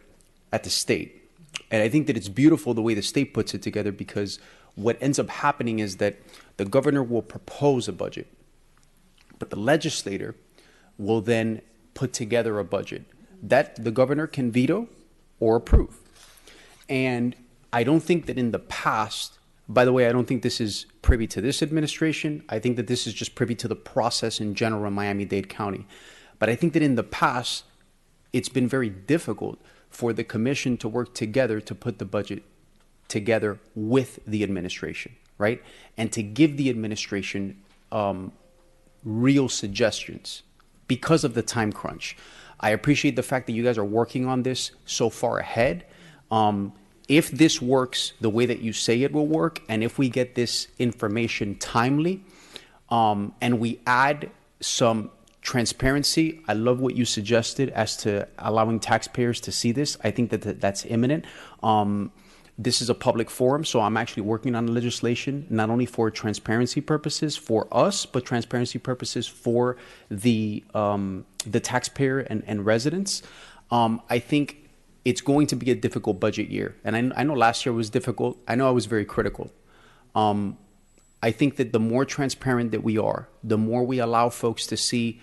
[SPEAKER 10] at the state. And I think that it's beautiful the way the state puts it together, because what ends up happening is that the governor will propose a budget, but the legislator will then put together a budget that the governor can veto or approve. And I don't think that in the past, by the way, I don't think this is privy to this administration. I think that this is just privy to the process in general in Miami-Dade County. But I think that in the past, it's been very difficult for the commission to work together to put the budget together with the administration, right? And to give the administration real suggestions because of the time crunch. I appreciate the fact that you guys are working on this so far ahead. If this works the way that you say it will work, and if we get this information timely, and we add some transparency, I love what you suggested as to allowing taxpayers to see this. I think that that's imminent. This is a public forum, so I'm actually working on legislation, not only for transparency purposes for us, but transparency purposes for the taxpayer and residents. I think it's going to be a difficult budget year. And I know last year was difficult. I know I was very critical. I think that the more transparent that we are, the more we allow folks to see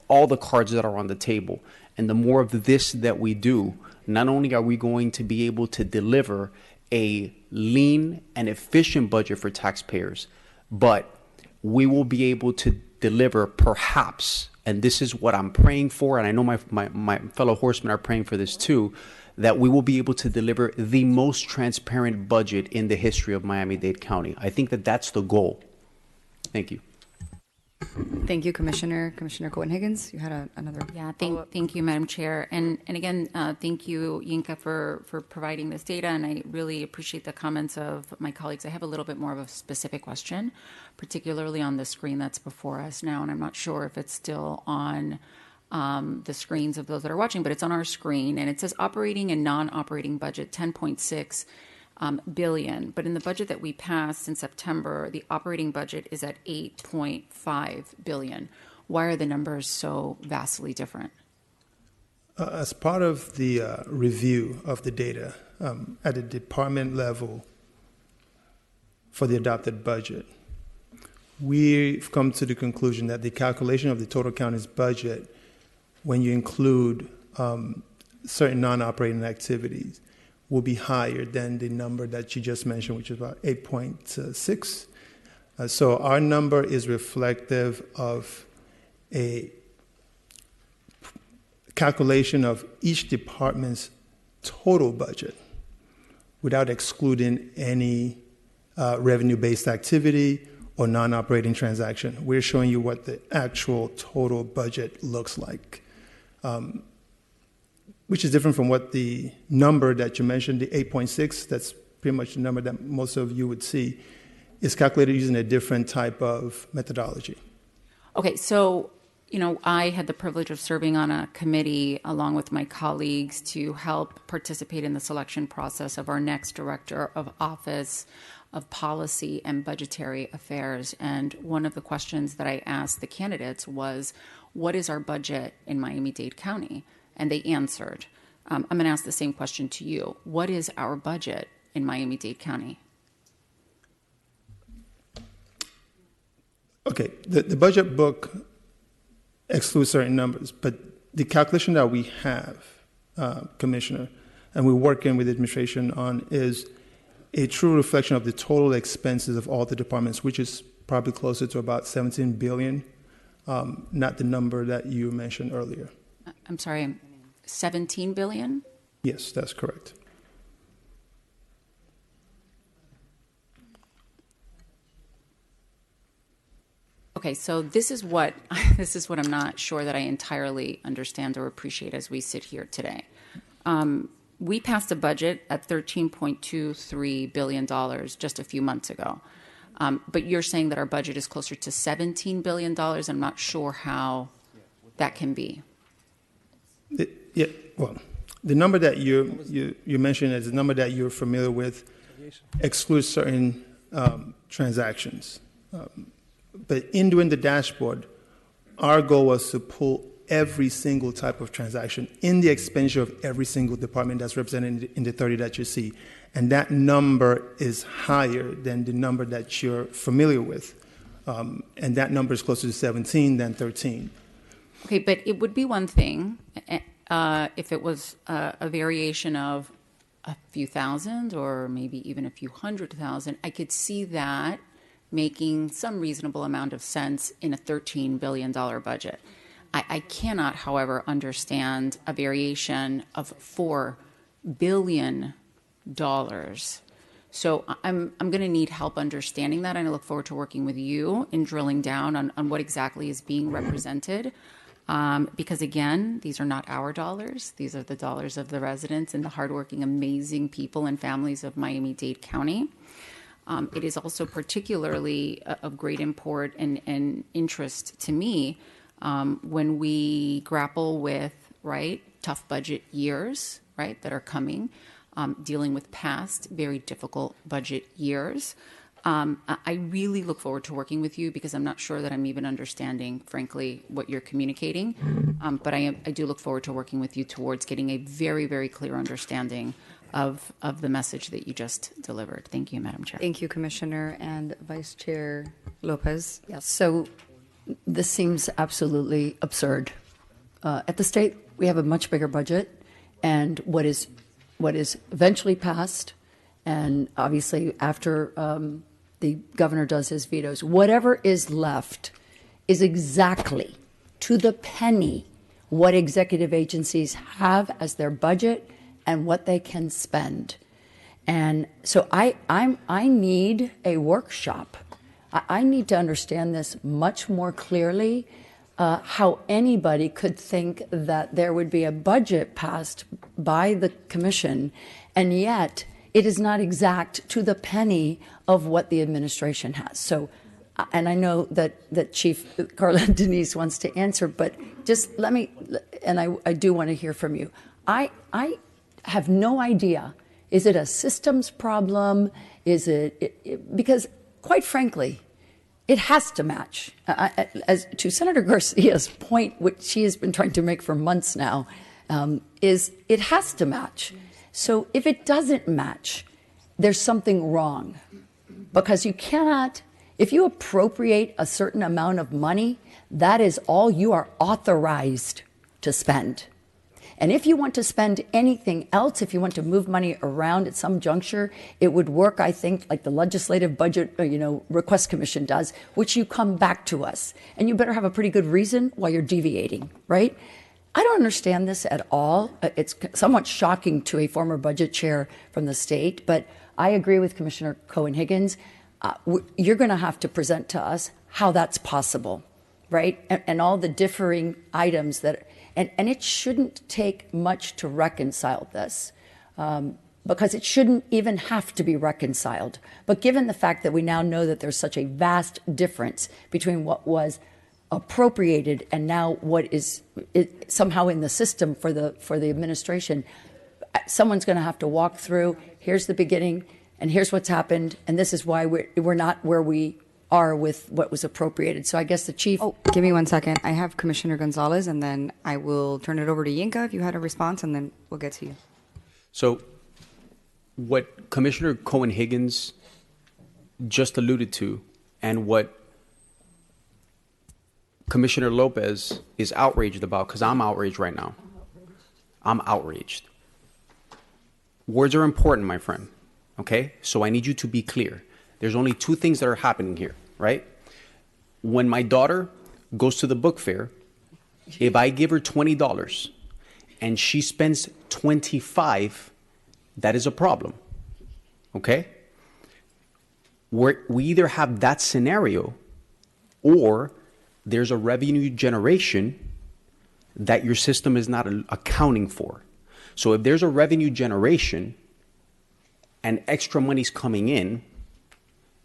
[SPEAKER 10] all the cards that are on the table, and the more of this that we do, not only are we going to be able to deliver a lean and efficient budget for taxpayers, but we will be able to deliver perhaps, and this is what I'm praying for, and I know my fellow horsemen are praying for this too, that we will be able to deliver the most transparent budget in the history of Miami-Dade County. I think that that's the goal. Thank you.
[SPEAKER 2] Thank you, Commissioner. Commissioner Cohen-Higgins, you had another.
[SPEAKER 7] Yeah, thank you, Madam Chair. And again, thank you, Yinka, for providing this data. And I really appreciate the comments of my colleagues. I have a little bit more of a specific question, particularly on the screen that's before us now. And I'm not sure if it's still on the screens of those that are watching, but it's on our screen. And it says operating and non-operating budget 10.6 billion. But in the budget that we passed in September, the operating budget is at 8.5 billion. Why are the numbers so vastly different?
[SPEAKER 12] As part of the review of the data at the department level for the adopted budget, we've come to the conclusion that the calculation of the total county's budget, when you include certain non-operating activities, will be higher than the number that you just mentioned, which is about 8.6. So our number is reflective of a calculation of each department's total budget without excluding any revenue-based activity or non-operating transaction. We're showing you what the actual total budget looks like, which is different from what the number that you mentioned, the 8.6, that's pretty much the number that most of you would see, is calculated using a different type of methodology.
[SPEAKER 7] Okay, so, I had the privilege of serving on a committee along with my colleagues to help participate in the selection process of our next Director of Office of Policy and Budgetary Affairs. And one of the questions that I asked the candidates was, what is our budget in Miami-Dade County? And they answered. I'm going to ask the same question to you. What is our budget in Miami-Dade County?
[SPEAKER 12] Okay, the budget book excludes certain numbers, but the calculation that we have, Commissioner, and we're working with the administration on, is a true reflection of the total expenses of all the departments, which is probably closer to about 17 billion, not the number that you mentioned earlier.
[SPEAKER 7] I'm sorry, 17 billion?
[SPEAKER 12] Yes, that's correct.
[SPEAKER 7] Okay, so this is what I'm not sure that I entirely understand or appreciate as we sit here today. We passed a budget at $13.23 billion just a few months ago. But you're saying that our budget is closer to $17 billion. I'm not sure how that can be.
[SPEAKER 12] Well, the number that you mentioned is the number that you're familiar with, excludes certain transactions. But in doing the dashboard, our goal was to pull every single type of transaction in the expenditure of every single department that's represented in the 30 that you see. And that number is higher than the number that you're familiar with. And that number is closer to 17 than 13.
[SPEAKER 7] Okay, but it would be one thing if it was a variation of a few thousand or maybe even a few 100,000. I could see that making some reasonable amount of sense in a $13 billion budget. I cannot, however, understand a variation of $4 billion. So I'm going to need help understanding that, and I look forward to working with you in drilling down on what exactly is being represented. Because again, these are not our dollars. These are the dollars of the residents and the hardworking, amazing people and families of Miami-Dade County. It is also particularly of great import and interest to me when we grapple with, tough budget years, that are coming, dealing with past very difficult budget years. I really look forward to working with you because I'm not sure that I'm even understanding, frankly, what you're communicating. But I do look forward to working with you towards getting a very, very clear understanding of the message that you just delivered. Thank you, Madam Chair.
[SPEAKER 2] Thank you, Commissioner. And Vice Chair Lopez.
[SPEAKER 3] Yes, so this seems absolutely absurd. At the state, we have a much bigger budget, and what is eventually passed, and obviously after the governor does his vetoes, whatever is left is exactly to the penny what executive agencies have as their budget and what they can spend. And so I need a workshop. I need to understand this much more clearly, how anybody could think that there would be a budget passed by the commission, and yet it is not exact to the penny of what the administration has. So, and I know that Chief Carladenise wants to answer, but just let me, and I do want to hear from you. I have no idea. Is it a systems problem? Is it because, quite frankly, it has to match. As to Senator Garcia's point, which she has been trying to make for months now, is it has to match. So if it doesn't match, there's something wrong. Because you cannot, if you appropriate a certain amount of money, that is all you are authorized to spend. And if you want to spend anything else, if you want to move money around at some juncture, it would work, I think, like the Legislative Budget Request Commission does, which you come back to us. And you better have a pretty good reason why you're deviating, right? I don't understand this at all. It's somewhat shocking to a former budget chair from the state, but I agree with Commissioner Cohen-Higgins. You're going to have to present to us how that's possible, right? And all the differing items that... And it shouldn't take much to reconcile this, because it shouldn't even have to be reconciled. But given the fact that we now know that there's such a vast difference between what was appropriated and now what is somehow in the system for the administration, someone's going to have to walk through, here's the beginning, and here's what's happened, and this is why we're not where we are with what was appropriated. So I guess the chief...
[SPEAKER 2] Oh, give me 1 second. I have Commissioner Gonzalez, and then I will turn it over to Yinka if you had a response, and then we'll get to you.
[SPEAKER 10] So what Commissioner Cohen-Higgins just alluded to, and what Commissioner Lopez is outraged about, because I'm outraged right now. I'm outraged. Words are important, my friend, okay? So I need you to be clear. There's only two things that are happening here, right? When my daughter goes to the book fair, if I give her $20 and she spends $25, that is a problem, okay? We either have that scenario or there's a revenue generation that your system is not accounting for. So if there's a revenue generation and extra money's coming in,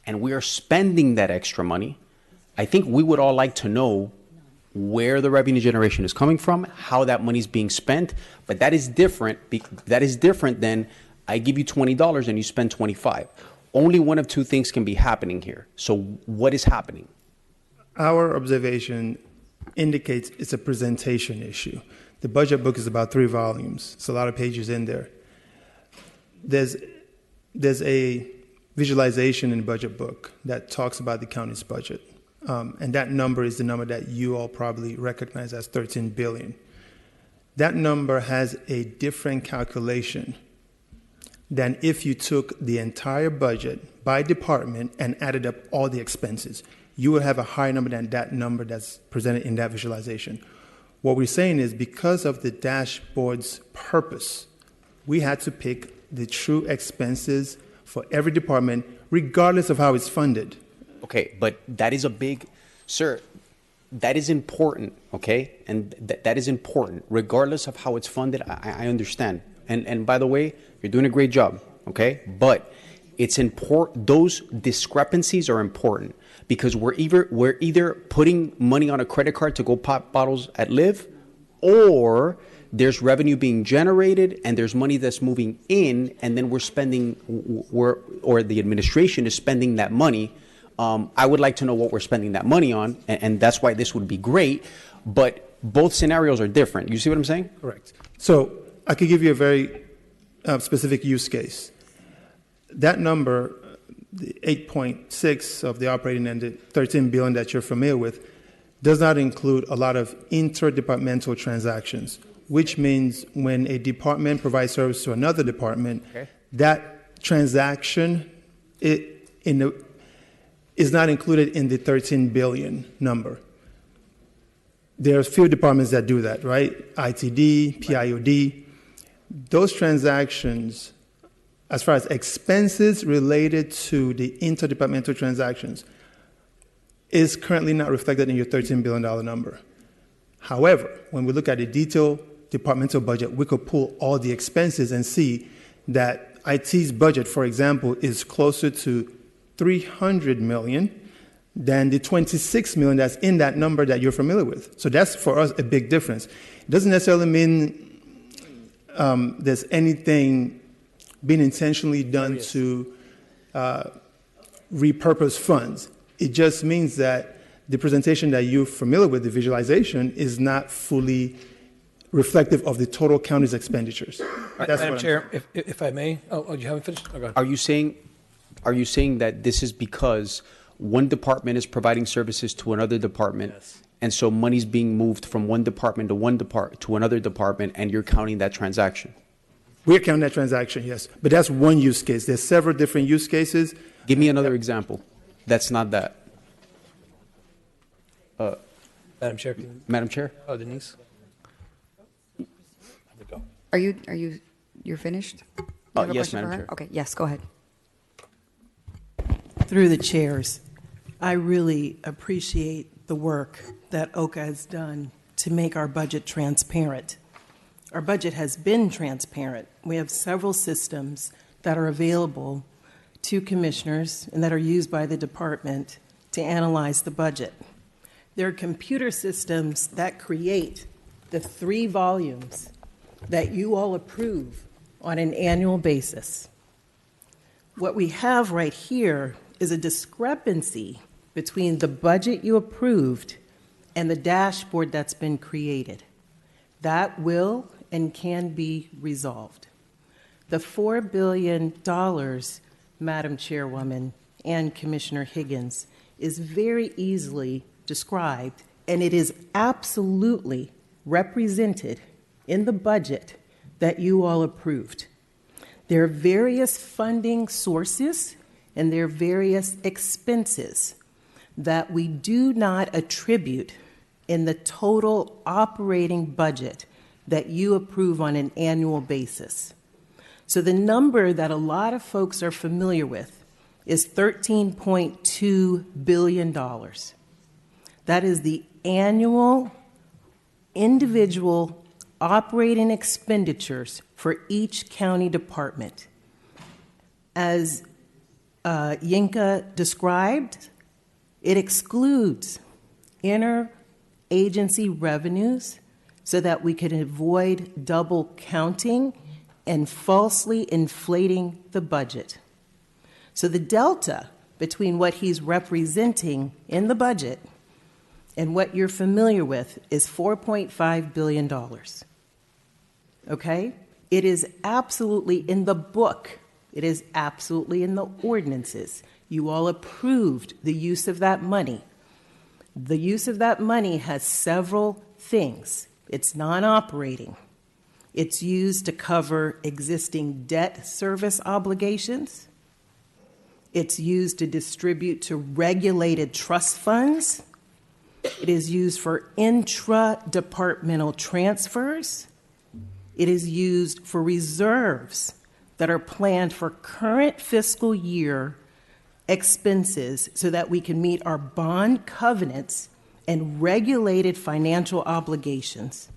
[SPEAKER 10] and we are spending that extra money, I think we would all like to know where the revenue generation is coming from, how that money is being spent. But that is different. That is different than I give you $20 and you spend $25. Only one of two things can be happening here. So what is happening?
[SPEAKER 12] Our observation indicates it's a presentation issue. The budget book is about 3 volumes. It's a lot of pages in there. There's a visualization in the budget book that talks about the county's budget. And that number is the number that you all probably recognize as $13 billion. That number has a different calculation than if you took the entire budget by department and added up all the expenses. You would have a higher number than that number that's presented in that visualization. What we're saying is because of the dashboard's purpose, we had to pick the true expenses for every department, regardless of how it's funded.
[SPEAKER 10] Okay, but that is a big, sir, that is important, okay? And that is important. Regardless of how it's funded, I understand. And by the way, you're doing a great job, okay? But it's important, those discrepancies are important because we're either putting money on a credit card to go pop bottles at Live, or there's revenue being generated and there's money that's moving in, and then we're spending, or the administration is spending that money. I would like to know what we're spending that money on, and that's why this would be great. But both scenarios are different. You see what I'm saying?
[SPEAKER 12] Correct. So I could give you a very specific use case. That number, the 8.6 of the operating and the 13 billion that you're familiar with, does not include a lot of interdepartmental transactions, which means when a department provides service to another department, that transaction is not included in the 13 billion number. There are a few departments that do that, right? ITD, PIOD. those transactions, as far as expenses related to the interdepartmental transactions, is currently not reflected in your $13 billion number. However, when we look at the detailed departmental budget, we could pull all the expenses and see that IT's budget, for example, is closer to $300 million than the $26 million that's in that number that you're familiar with. So that's, for us, a big difference. It doesn't necessarily mean there's anything being intentionally done to repurpose funds. It just means that the presentation that you're familiar with, the visualization, is not fully reflective of the total county's expenditures. That's
[SPEAKER 6] Madam Chair, if I may, you haven't finished? Oh, go ahead.
[SPEAKER 10] Are you saying that this is because one department is providing services to another department, yes, and so money's being moved from one department to another department, and you're counting that transaction?
[SPEAKER 12] We're counting that transaction, yes. But that's one use case. There's several different use cases.
[SPEAKER 10] Give me another example. That's not that.
[SPEAKER 6] Madam Chair.
[SPEAKER 10] Madam Chair?
[SPEAKER 6] Oh, Denise.
[SPEAKER 2] You're finished? You have a
[SPEAKER 10] Yes,
[SPEAKER 2] question for
[SPEAKER 10] Madam
[SPEAKER 2] her?
[SPEAKER 10] Chair.
[SPEAKER 2] Okay, yes, go ahead.
[SPEAKER 13] Through the chairs, I really appreciate the work that OCA has done to make our budget transparent. Our budget has been transparent. We have several systems that are available to commissioners and that are used by the department to analyze the budget. There are computer systems that create the 3 volumes that you all approve on an annual basis. What we have right here is a discrepancy between the budget you approved and the dashboard that's been created. That will and can be resolved. The $4 billion, Madam Chairwoman and Commissioner Higgins, is very easily described, and it is absolutely represented in the budget that you all approved. There are various funding sources and there are various expenses that we do not attribute in the total operating budget that you approve on an annual basis. So the number that a lot of folks are familiar with is $13.2 billion. That is the annual individual operating expenditures for each county department. As Yinka described, it excludes interagency revenues so that we can avoid double counting and falsely inflating the budget. So the delta between what he's representing in the budget and what you're familiar with is $4.5 billion. Okay? It is absolutely in the book. It is absolutely in the ordinances. You all approved the use of that money. The use of that money has several things. It's non-operating. It's used to cover existing debt service obligations. It's used to distribute to regulated trust funds. It is used for intra-departmental transfers. It is used for reserves that are planned for current fiscal year expenses so that we can meet our bond covenants and regulated financial obligations.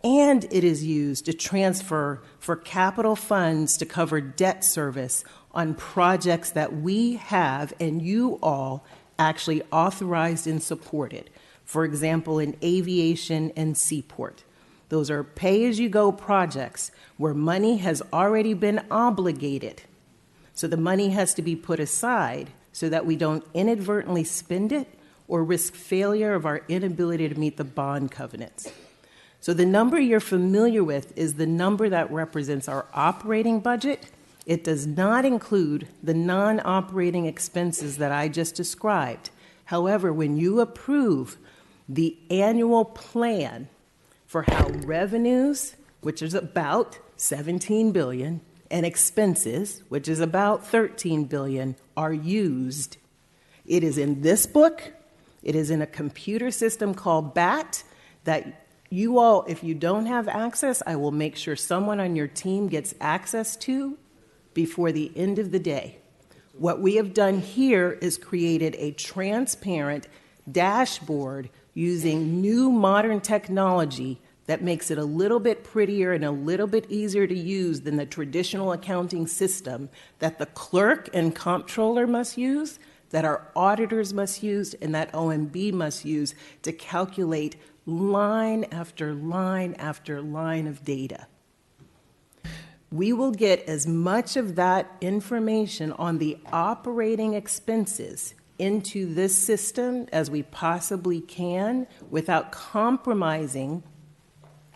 [SPEAKER 13] And it is used to transfer for capital funds to cover debt service on projects that we have and you all actually authorized and supported. For example, in aviation and seaport. Those are pay-as-you-go projects where money has already been obligated. So the money has to be put aside so that we don't inadvertently spend it or risk failure of our inability to meet the bond covenants. So the number you're familiar with is the number that represents our operating budget. It does not include the non-operating expenses that I just described. However, when you approve the annual plan for how revenues, which is about $17 billion, and expenses, which is about $13 billion, are used, it is in this book. It is in a computer system called BAT that You all, if you don't have access, I will make sure someone on your team gets access to before the end of the day. What we have done here is created a transparent dashboard using new modern technology that makes it a little bit prettier and a little bit easier to use than the traditional accounting system that the clerk and comptroller must use, that our auditors must use, and that OMB must use to calculate line after line after line of data. We will get as much of that information on the operating expenses into this system as we possibly can without compromising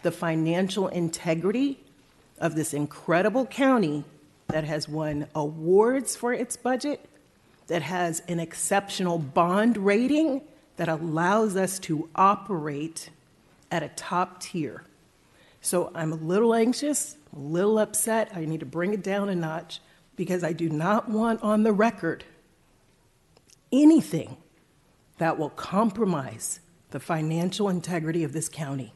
[SPEAKER 13] the financial integrity of this incredible county that has won awards for its budget, that has an exceptional bond rating that allows us to operate at a top tier. So I'm a little anxious, a little upset. I need to bring it down a notch because I do not want on the record anything that will compromise the financial integrity of this county.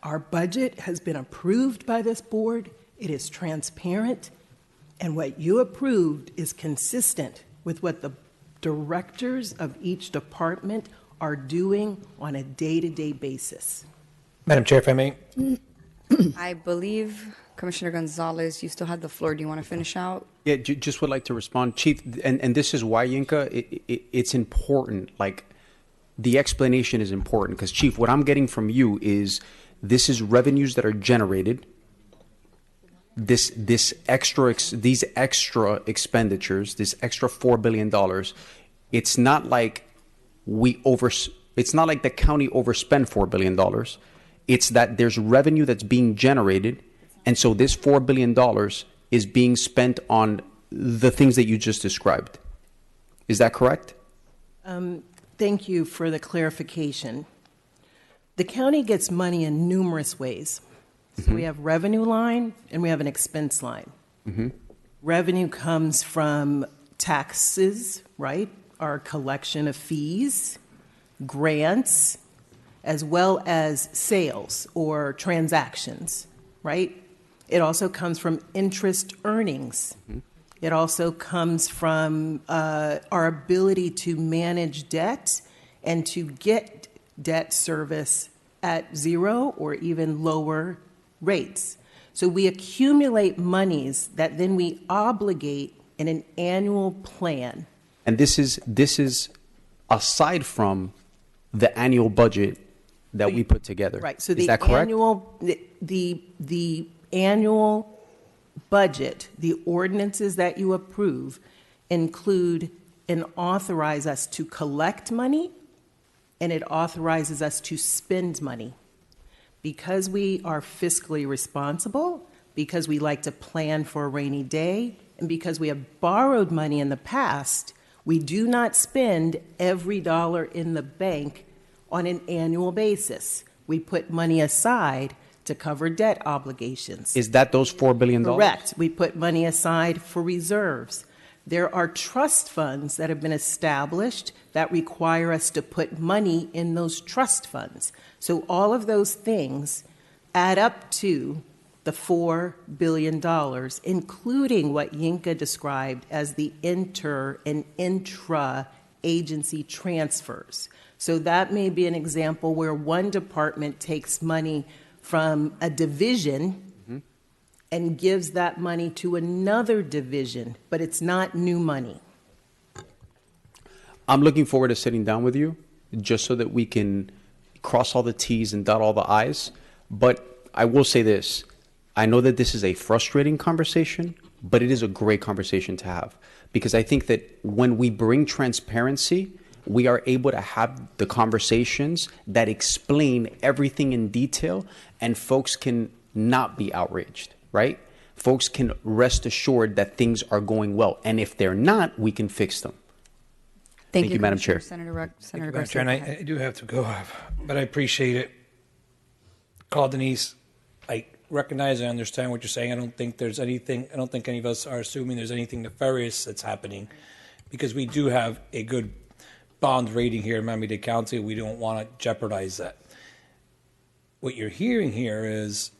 [SPEAKER 13] Our budget has been approved by this board. It is transparent. And what you approved is consistent with what the directors of each department are doing on a day-to-day basis.
[SPEAKER 6] Madam Chair, if I may.
[SPEAKER 2] I believe, Commissioner Gonzalez, you still had the floor. Do you want to finish out?
[SPEAKER 10] Yeah, just would like to respond, Chief, and this is why, Yinka, it's important. Like, the explanation is important because, Chief, what I'm getting from you is this is revenues that are generated. These extra expenditures, this extra $4 billion. It's not like it's not like the county overspent $4 billion. It's that there's revenue that's being generated, and so this $4 billion is being spent on the things that you just described. Is that correct?
[SPEAKER 13] Thank you for the clarification. The county gets money in numerous ways. So we have revenue line and we have an expense line. Revenue comes from taxes, right? Our collection of fees, grants, as well as sales or transactions, right? It also comes from interest earnings. It also comes from our ability to manage debt and to get debt service at zero or even lower rates. So we accumulate monies that then we obligate in an annual plan.
[SPEAKER 10] And this is aside from the annual budget that we put together.
[SPEAKER 13] Right. So
[SPEAKER 10] is that correct?
[SPEAKER 13] The annual budget, the ordinances that you approve include and authorize us to collect money, and it authorizes us to spend money. Because we are fiscally responsible, because we like to plan for a rainy day, and because we have borrowed money in the past, we do not spend every dollar in the bank on an annual basis. We put money aside to cover debt obligations.
[SPEAKER 10] Is that those $4 billion?
[SPEAKER 13] Correct. We put money aside for reserves. There are trust funds that have been established that require us to put money in those trust funds. So all of those things add up to the $4 billion, including what Yinka described as the inter and intra-agency transfers. So that may be an example where one department takes money from a division and gives that money to another division, but it's not new money.
[SPEAKER 10] I'm looking forward to sitting down with you just so that we can cross all the T's and dot all the I's. But I will say this. I know that this is a frustrating conversation, but it is a great conversation to have. Because I think that when we bring transparency, we are able to have the conversations that explain everything in detail, and folks can not be outraged, right? Folks can rest assured that things are going well. And if they're not, we can fix them. Thank you, Madam Chair.
[SPEAKER 2] Senator
[SPEAKER 6] Madam
[SPEAKER 2] Garcia.
[SPEAKER 6] Chair, and I do have to go, but I appreciate it. Carladenise, I recognize and understand what you're saying. I don't think any of us are assuming there's anything nefarious that's happening, because we do have a good bond rating here in Miami-Dade County. We don't want to jeopardize that. what you're hearing here is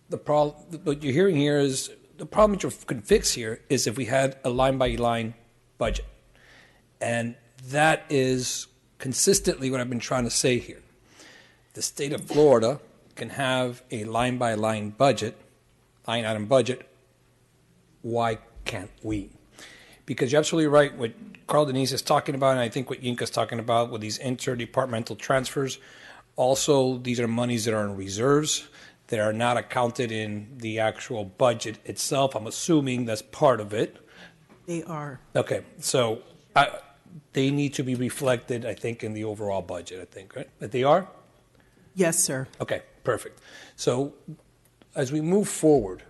[SPEAKER 6] the problem. What you're hearing here is the problem that you can fix here is if we had a line-by-line budget. And that is consistently what I've been trying to say here. The state of Florida can have a line-by-line budget, line-item budget. Why can't we? Because you're absolutely right what Carladenise is talking about, and I think what Yinka's talking about with these interdepartmental transfers. Also, these are monies that are in reserves that are not accounted in the actual budget itself. I'm assuming that's part of it.
[SPEAKER 13] They are.
[SPEAKER 6] Okay, so they need to be reflected, I think, in the overall budget, I think, right? That they are?
[SPEAKER 13] Yes, sir.
[SPEAKER 6] Okay, perfect. So as we move forward,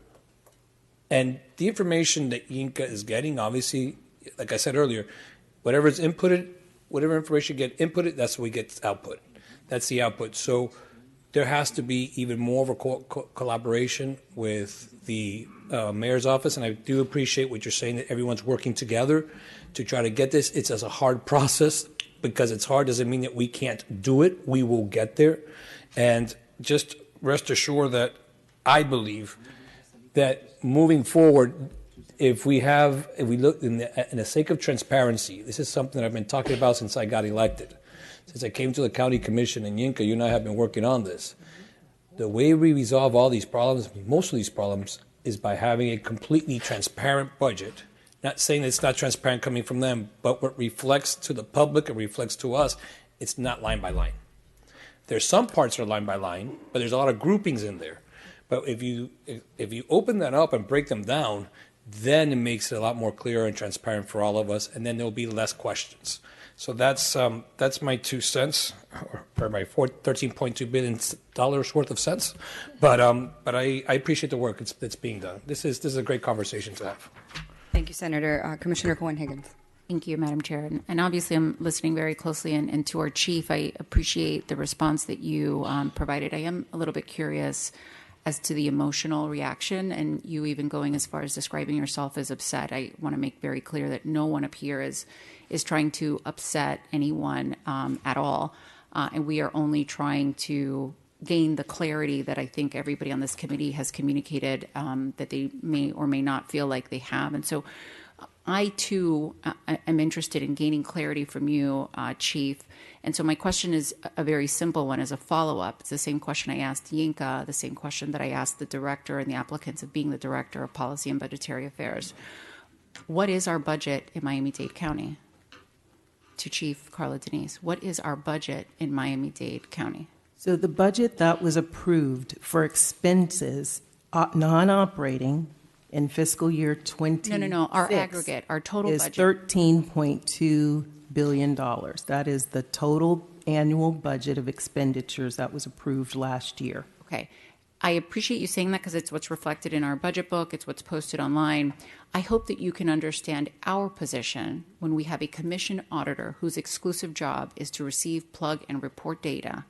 [SPEAKER 6] and the information that Yinka is getting, obviously, like I said earlier, whatever is inputted, whatever information get inputted, that's what gets output. That's the output. So there has to be even more of a collaboration with the mayor's office, and I do appreciate what you're saying, that everyone's working together to try to get this. It's a hard process. Because it's hard doesn't mean that we can't do it. We will get there. And just rest assured that I believe that moving forward, if we look in the sake of transparency, this is something that I've been talking about since I got elected. Since I came to the county commission, and Yinka, you and I have been working on this. The way we resolve all these problems, most of these problems, is by having a completely transparent budget. Not saying it's not transparent coming from them, but what reflects to the public and reflects to us, it's not line by line. There's some parts that are line by line, but there's a lot of groupings in there. But if you open that up and break them down, then it makes it a lot more clear and transparent for all of us, and then there'll be less questions. So that's my 2 cents, or my $13.2 billion worth of cents. But I appreciate the work that's being done. This is a great conversation to have.
[SPEAKER 2] Thank you, Senator. Commissioner Cohen-Higgins.
[SPEAKER 7] Thank you, Madam Chair. And obviously, I'm listening very closely. And to our chief, I appreciate the response that you provided. I am a little bit curious as to the emotional reaction, and you even going as far as describing yourself as upset. I want to make very clear that no one up here is trying to upset anyone at all. And we are only trying to gain the clarity that I think everybody on this committee has communicated that they may or may not feel like they have. And so I, too, am interested in gaining clarity from you, Chief. And so my question is a very simple one as a follow-up. It's the same question I asked Yinka, the same question that I asked the director and the applicants of being the Director of Policy and Budgetary Affairs. What is our budget in Miami-Dade County? To Chief Carladenise, what is our budget in Miami-Dade County?
[SPEAKER 13] So the budget that was approved for expenses, non-operating, in fiscal year 20.
[SPEAKER 7] No. Our aggregate, our total
[SPEAKER 13] is
[SPEAKER 7] budget.
[SPEAKER 13] $13.2 billion. That is the total annual budget of expenditures that was approved last year.
[SPEAKER 7] Okay. I appreciate you saying that because it's what's reflected in our budget book. It's what's posted online. I hope that you can understand our position when we have a commission auditor whose exclusive job is to receive, plug, and report data,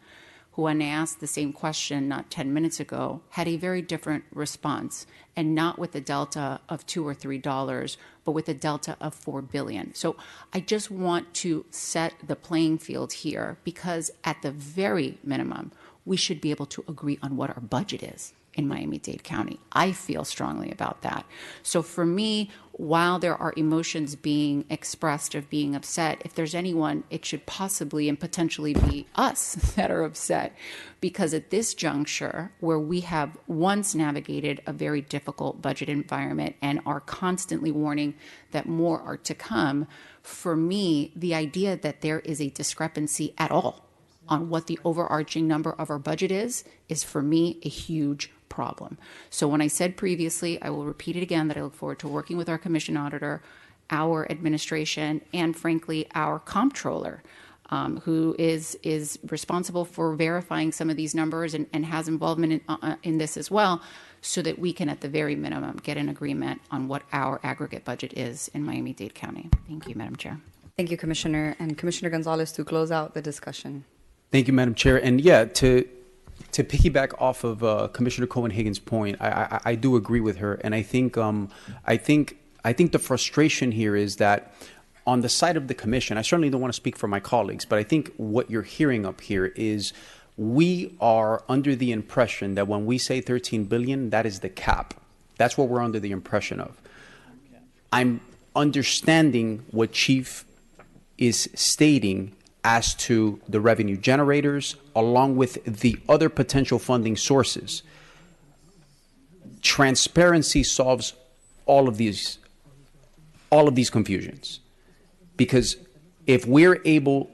[SPEAKER 7] who, when I asked the same question not 10 minutes ago, had a very different response, and not with the delta of $2 or $3, but with a delta of $4 billion. So I just want to set the playing field here, because at the very minimum, we should be able to agree on what our budget is in Miami-Dade County. I feel strongly about that. So for me, while there are emotions being expressed of being upset, if there's anyone, it should possibly and potentially be us that are upset. Because at this juncture, where we have once navigated a very difficult budget environment and are constantly warning that more are to come, for me, the idea that there is a discrepancy at all on what the overarching number of our budget is for me a huge problem. So when I said previously, I will repeat it again, that I look forward to working with our commission auditor, our administration, and frankly, our comptroller, who is responsible for verifying some of these numbers and has involvement in this as well, so that we can, at the very minimum, get an agreement on what our aggregate budget is in Miami-Dade County. Thank you, Madam Chair.
[SPEAKER 2] Thank you, Commissioner. And Commissioner Gonzalez, to close out the discussion.
[SPEAKER 10] Thank you, Madam Chair. And yeah, to piggyback off of Commissioner Cohen-Higgins' point, I do agree with her, and I think the frustration here is that on the side of the commission, I certainly don't want to speak for my colleagues, but I think what you're hearing up here is We are under the impression that when we say 13 billion, that is the cap. That's what we're under the impression of. I'm understanding what Chief is stating as to the revenue generators, along with the other potential funding sources. Transparency solves all of these confusions. Because if we're able,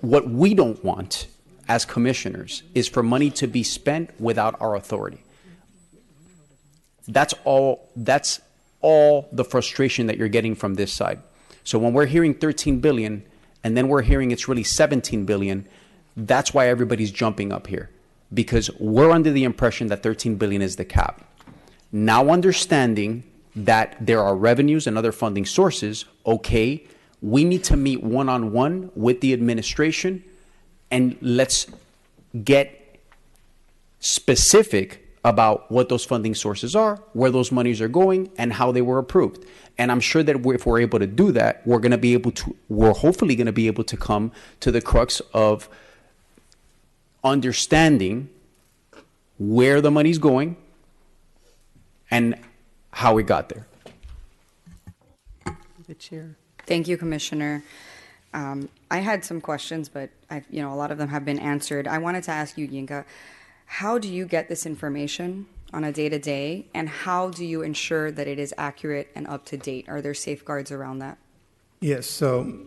[SPEAKER 10] what we don't want as commissioners is for money to be spent without our authority. That's all the frustration that you're getting from this side. So when we're hearing 13 billion and then we're hearing it's really 17 billion, that's why everybody's jumping up here, because we're under the impression that 13 billion is the cap. Now understanding that there are revenues and other funding sources, okay, we need to meet one-on-one with the administration and let's get specific about what those funding sources are, where those monies are going, and how they were approved. And I'm sure that if we're able to do that, we're hopefully going to be able to come to the crux of understanding where the money's going and how we got there.
[SPEAKER 13] The chair.
[SPEAKER 2] Thank you, Commissioner. I had some questions, but a lot of them have been answered. I wanted to ask you, Yinka, how do you get this information on a day-to-day, and how do you ensure that it is accurate and up to date? Are there safeguards around that?
[SPEAKER 12] Yes, so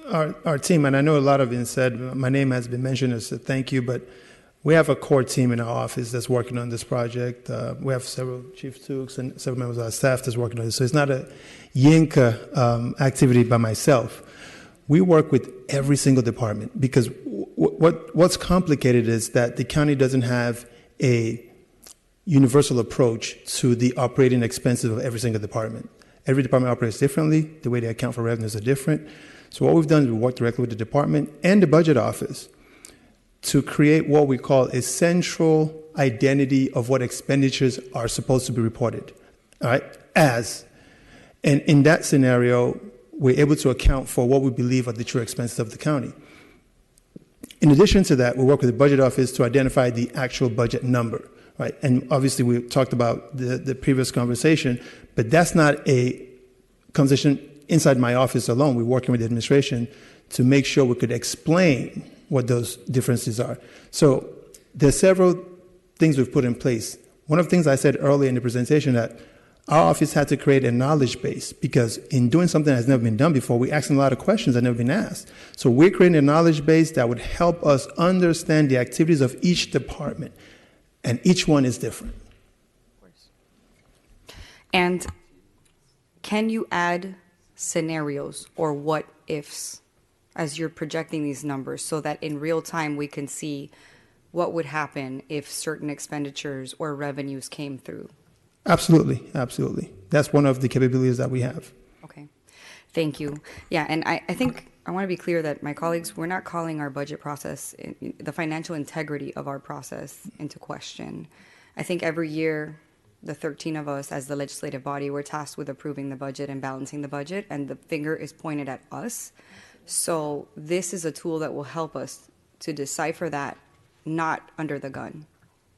[SPEAKER 12] our team, and I know a lot of it said, my name has been mentioned, so thank you, but we have a core team in our office that's working on this project. We have several Chief Tukes and several members of our staff that's working on this. So it's not a Yinka activity by myself. We work with every single department, because what's complicated is that the county doesn't have a universal approach to the operating expenses of every single department. Every department operates differently. The way they account for revenues are different. So what we've done is we work directly with the department and the budget office to create what we call a central identity of what expenditures are supposed to be reported. All right? And in that scenario, we're able to account for what we believe are the true expenses of the county. In addition to that, we work with the budget office to identify the actual budget number, right? And obviously, we talked about the previous conversation, but that's not a conversation inside my office alone. We're working with the administration to make sure we could explain what those differences are. So there's several things we've put in place. One of the things I said earlier in the presentation, that our office had to create a knowledge base, because in doing something that's never been done before, we asked a lot of questions that never been asked. So we're creating a knowledge base that would help us understand the activities of each department, and each one is different.
[SPEAKER 2] And can you add scenarios or what ifs as you're projecting these numbers, so that in real time we can see what would happen if certain expenditures or revenues came through?
[SPEAKER 12] Absolutely, absolutely. That's one of the capabilities that we have.
[SPEAKER 2] Okay, thank you. Yeah, and I think I want to be clear that my colleagues, we're not calling our budget process, the financial integrity of our process, into question. I think every year, the 13 of us as the legislative body, we're tasked with approving the budget and balancing the budget, and the finger is pointed at us. So this is a tool that will help us to decipher that, not under the gun,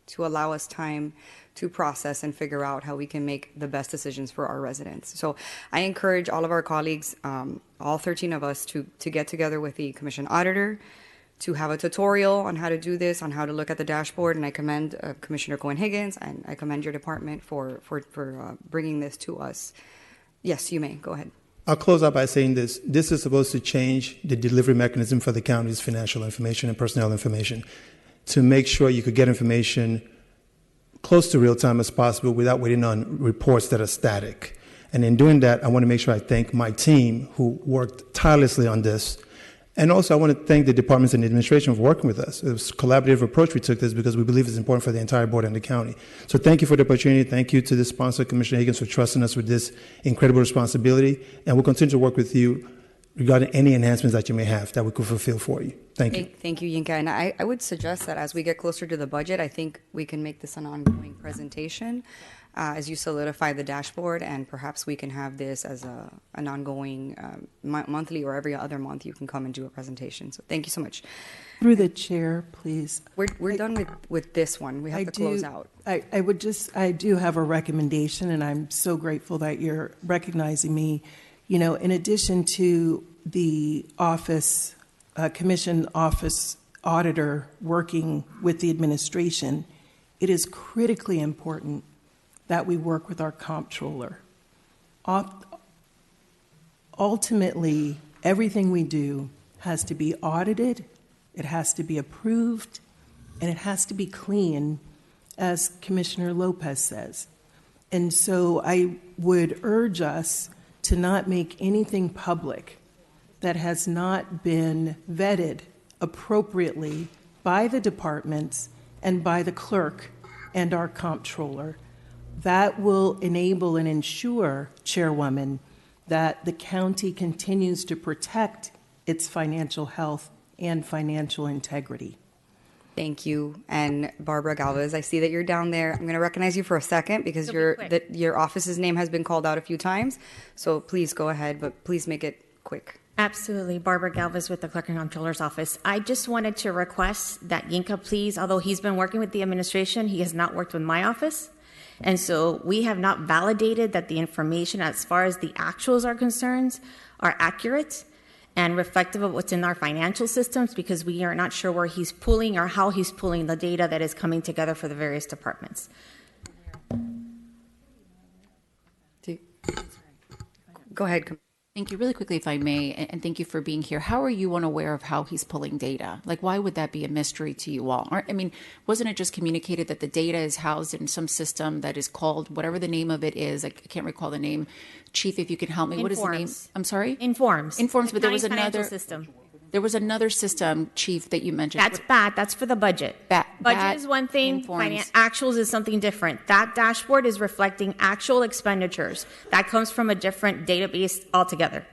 [SPEAKER 2] to allow us time to process and figure out how we can make the best decisions for our residents. So I encourage all of our colleagues, all 13 of us, to get together with the Commission Auditor, to have a tutorial on how to do this, on how to look at the dashboard. And I commend Commissioner Cohen-Higgins, and I commend your department for bringing this to us. Yes, you may. Go ahead.
[SPEAKER 12] I'll close out by saying this. This is supposed to change the delivery mechanism for the county's financial information and personnel information, to make sure you could get information close to real time as possible without waiting on reports that are static. And in doing that, I want to make sure I thank my team who worked tirelessly on this. And also, I want to thank the departments and the administration for working with us. It was a collaborative approach we took this, because we believe it's important for the entire board and the county. So thank you for the opportunity. Thank you to the sponsor, Commissioner Higgins, for trusting us with this incredible responsibility. And we'll continue to work with you regarding any enhancements that you may have that we could fulfill for you. Thank you.
[SPEAKER 2] Thank you, Yinka. And I would suggest that as we get closer to the budget, I think we can make this an ongoing presentation. as you solidify the dashboard, and perhaps we can have this as an ongoing monthly or every other month. You can come and do a presentation. So thank you so much.
[SPEAKER 13] Through the chair, please.
[SPEAKER 2] We're done with this one. We have to close out.
[SPEAKER 13] I do have a recommendation, and I'm so grateful that you're recognizing me. You know, in addition to the commission office auditor working with the administration, it is critically important that we work with our comptroller. Ultimately, everything we do has to be audited, it has to be approved, and it has to be clean, as Commissioner Lopez says. And so I would urge us to not make anything public that has not been vetted appropriately by the departments and by the clerk and our comptroller. That will enable and ensure, Chairwoman, that the county continues to protect its financial health and financial integrity.
[SPEAKER 2] Thank you. And Barbara Galvez, I see that you're down there. I'm going to recognize you for a second because your office's name has been called out a few times. So please go ahead, but please make it quick.
[SPEAKER 14] Absolutely. Barbara Galvez with the Clerk and Comptroller's Office. I just wanted to request that Yinka, please, although he's been working with the administration, he has not worked with my office. And so we have not validated that the information as far as the actuals are concerned are accurate and reflective of what's in our financial systems, because we are not sure where he's pulling or how he's pulling the data that is coming together for the various departments.
[SPEAKER 2] Go ahead.
[SPEAKER 7] Thank you. Really quickly, if I may, and thank you for being here. How are you unaware of how he's pulling data? Like, why would that be a mystery to you all? I mean, wasn't it just communicated that the data is housed in some system that is called, whatever the name of it is, I can't recall the name. Chief, if you can help me, what is the name? I'm sorry?
[SPEAKER 14] Informs.
[SPEAKER 7] Informs, but there was
[SPEAKER 14] Financial
[SPEAKER 7] another
[SPEAKER 14] system.
[SPEAKER 7] There was another system, Chief, that you mentioned.
[SPEAKER 14] That's BAT. That's for the budget. Budget is one thing. Actuals is something different. That dashboard is reflecting actual expenditures. That comes from a different database altogether.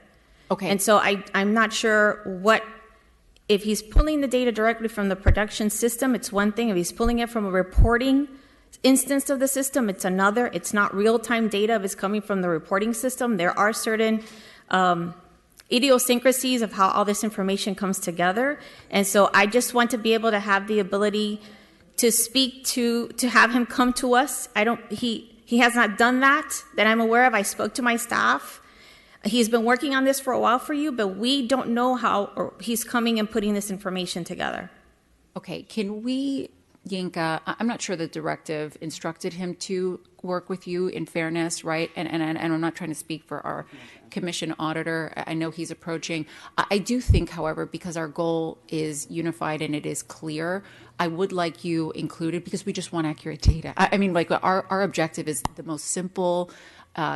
[SPEAKER 7] Okay.
[SPEAKER 14] And so I'm not sure if he's pulling the data directly from the production system, it's one thing. If he's pulling it from a reporting instance of the system, it's another. It's not real-time data if it's coming from the reporting system. There are certain idiosyncrasies of how all this information comes together. And so I just want to be able to have the ability to speak to have him come to us. He has not done that I'm aware of. I spoke to my staff. He's been working on this for a while for you, but we don't know how he's coming and putting this information together.
[SPEAKER 7] Okay, can we, Yinka, I'm not sure the directive instructed him to work with you in fairness, right? And I'm not trying to speak for our commission auditor. I know he's approaching. I do think, however, because our goal is unified and it is clear, I would like you included because we just want accurate data. I mean, like our objective is the most simple,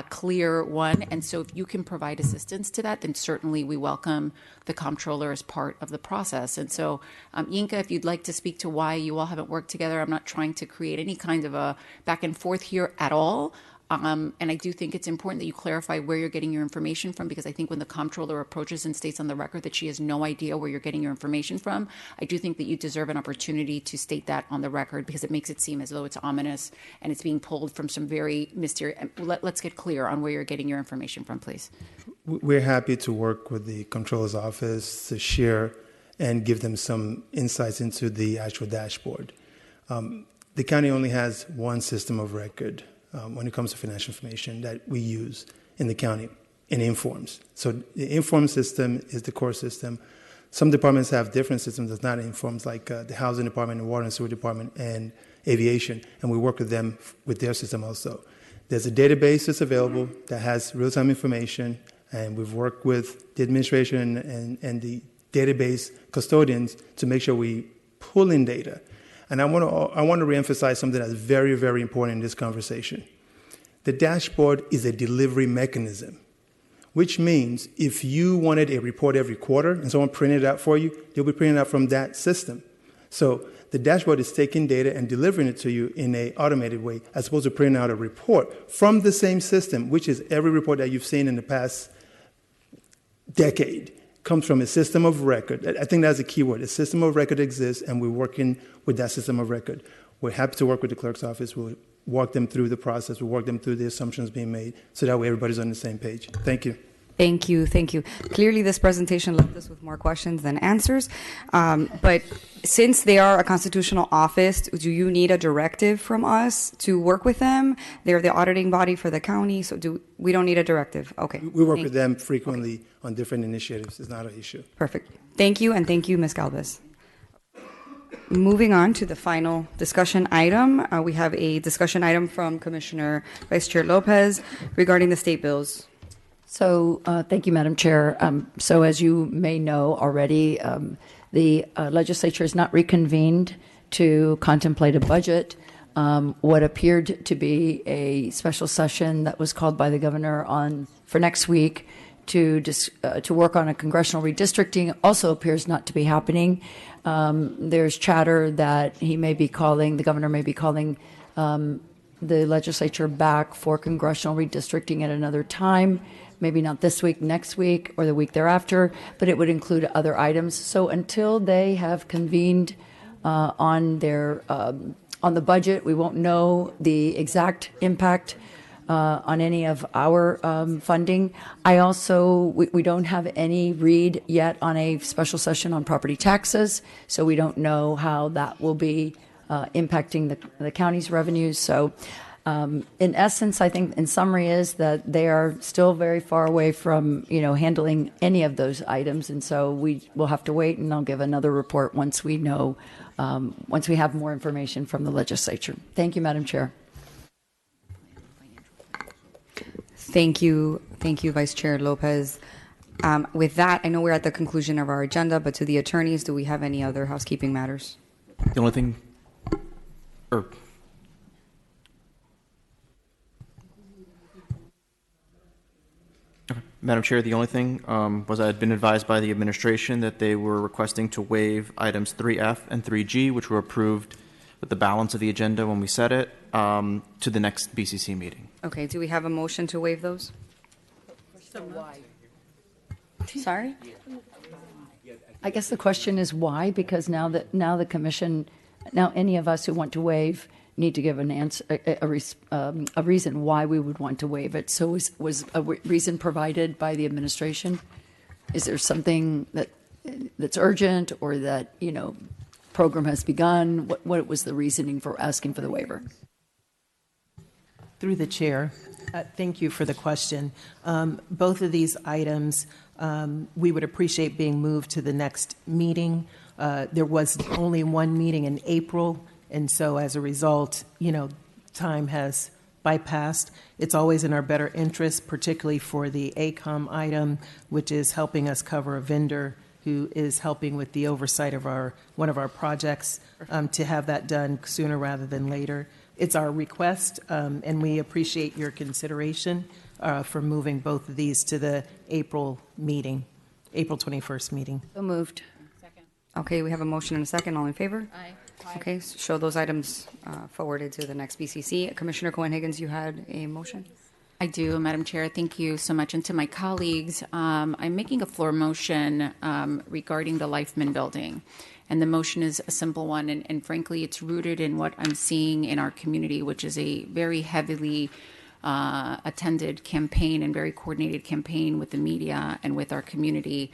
[SPEAKER 7] clear one. And so if you can provide assistance to that, then certainly we welcome the comptroller as part of the process. And so, Yinka, if you'd like to speak to why you all haven't worked together, I'm not trying to create any kind of a back and forth here at all. And I do think it's important that you clarify where you're getting your information from, because I think when the comptroller approaches and states on the record that she has no idea where you're getting your information from, I do think that you deserve an opportunity to state that on the record, because it makes it seem as though it's ominous and it's being pulled from some very mysterious. Let's get clear on where you're getting your information from, please.
[SPEAKER 12] We're happy to work with the Comptroller's Office to share and give them some insights into the actual dashboard. The county only has one system of record when it comes to financial information that we use in the county, in Informs. So the Inform system is the core system. Some departments have different systems that's not Informs, like the Housing Department, the Water and Sewer Department, and Aviation, and we work with them with their system also. There's a database that's available that has real-time information, and we've worked with the administration and the database custodians to make sure we pull in data. And I want to reemphasize something that's very, very important in this conversation. The dashboard is a delivery mechanism, which means if you wanted a report every quarter and someone printed it out for you, they'll be printing it out from that system. So the dashboard is taking data and delivering it to you in an automated way, as opposed to printing out a report from the same system, which is every report that you've seen in the past decade. Comes from a system of record. I think that's a key word. A system of record exists, and we're working with that system of record. We're happy to work with the clerk's office. We'll walk them through the process, we'll walk them through the assumptions being made, so that way everybody's on the same page. Thank you.
[SPEAKER 2] Thank you. Thank you. Clearly, this presentation left us with more questions than answers. But since they are a constitutional office, do you need a directive from us to work with them? They're the auditing body for the county, so we don't need a directive? Okay.
[SPEAKER 12] We work with them frequently on different initiatives. It's not an issue.
[SPEAKER 2] Perfect. Thank you, and thank you, Ms. Galvez. Moving on to the final discussion item, we have a discussion item from Commissioner Vice Chair Lopez regarding the state bills.
[SPEAKER 3] So thank you, Madam Chair. So as you may know already, the legislature is not reconvened to contemplate a budget. What appeared to be a special session that was called by the governor for next week to work on a congressional redistricting also appears not to be happening. There's chatter that the governor may be calling the legislature back for congressional redistricting at another time. Maybe not this week, next week, or the week thereafter, but it would include other items. So until they have convened on the budget, we won't know the exact impact on any of our funding. We don't have any read yet on a special session on property taxes, so we don't know how that will be impacting the county's revenues. So in essence, I think in summary is that they are still very far away from, handling any of those items. And so we will have to wait, and I'll give another report once we know, once we have more information from the legislature. Thank you, Madam Chair.
[SPEAKER 2] Thank you. Thank you, Vice Chair Lopez. With that, I know we're at the conclusion of our agenda, but to the attorneys, do we have any other housekeeping matters?
[SPEAKER 5] The only thing, Madam Chair, the only thing was I had been advised by the administration that they were requesting to waive items 3F and 3G, which were approved with the balance of the agenda when we set it, to the next BCC meeting.
[SPEAKER 2] Okay, do we have a motion to waive those?
[SPEAKER 3] So why?
[SPEAKER 2] Sorry?
[SPEAKER 3] I guess the question is why, because now the commission, now any of us who want to waive need to give an answer, a reason why we would want to waive it. So was a reason provided by the administration? Is there something that's urgent, or that, program has begun? What was the reasoning for asking for the waiver?
[SPEAKER 13] Through the chair, thank you for the question. Both of these items we would appreciate being moved to the next meeting. There was only one meeting in April, and so as a result, time has bypassed. It's always in our better interest, particularly for the ACOM item, which is helping us cover a vendor who is helping with the oversight of one of our projects, to have that done sooner rather than later. It's our request, and we appreciate your consideration for moving both of these to the April meeting, April 21st meeting.
[SPEAKER 3] So moved.
[SPEAKER 2] Second. Okay, we have a motion and a second. All in favor?
[SPEAKER 7] Aye.
[SPEAKER 2] Okay, so show those items forwarded to the next BCC. Commissioner Cohen-Higgins, you had a motion?
[SPEAKER 7] I do, Madam Chair. Thank you so much. And to my colleagues, I'm making a floor motion regarding the Leifman building. And the motion is a simple one. And frankly, it's rooted in what I'm seeing in our community, which is a very heavily attended campaign and very coordinated campaign with the media and with our community,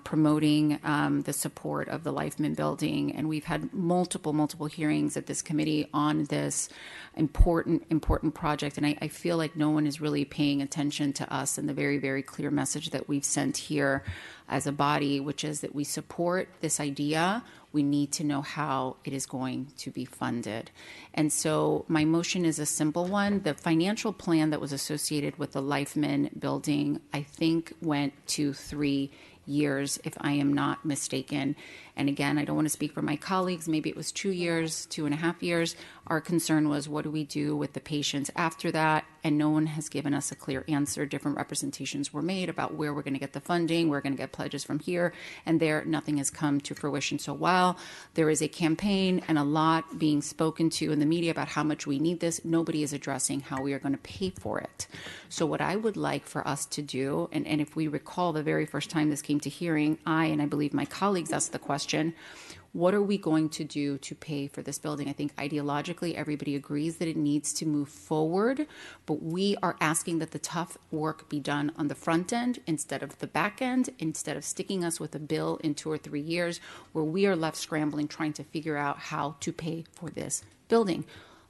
[SPEAKER 7] promoting the support of the Leifman building. And we've had multiple hearings at this committee on this important project. And I feel like no one is really paying attention to us and the very, very clear message that we've sent here as a body, which is that we support this idea. We need to know how it is going to be funded. And so my motion is a simple one. The financial plan that was associated with the Leifman building, I think, went to 3 years, if I am not mistaken. And again, I don't want to speak for my colleagues. Maybe it was 2 years, 2.5 years. Our concern was, what do we do with the patients after that? And no one has given us a clear answer. Different representations were made about where we're going to get the funding. We're going to get pledges from here and there. Nothing has come to fruition. So while there is a campaign and a lot being spoken to in the media about how much we need this, nobody is addressing how we are going to pay for it. So what I would like for us to do, and if we recall the very first time this came to hearing, and I believe my colleagues asked the question, What are we going to do to pay for this building? I think ideologically everybody agrees that it needs to move forward, but we are asking that the tough work be done on the front end instead of the back end, instead of sticking us with a bill in 2 or 3 years where we are left scrambling trying to figure out how to pay for this building.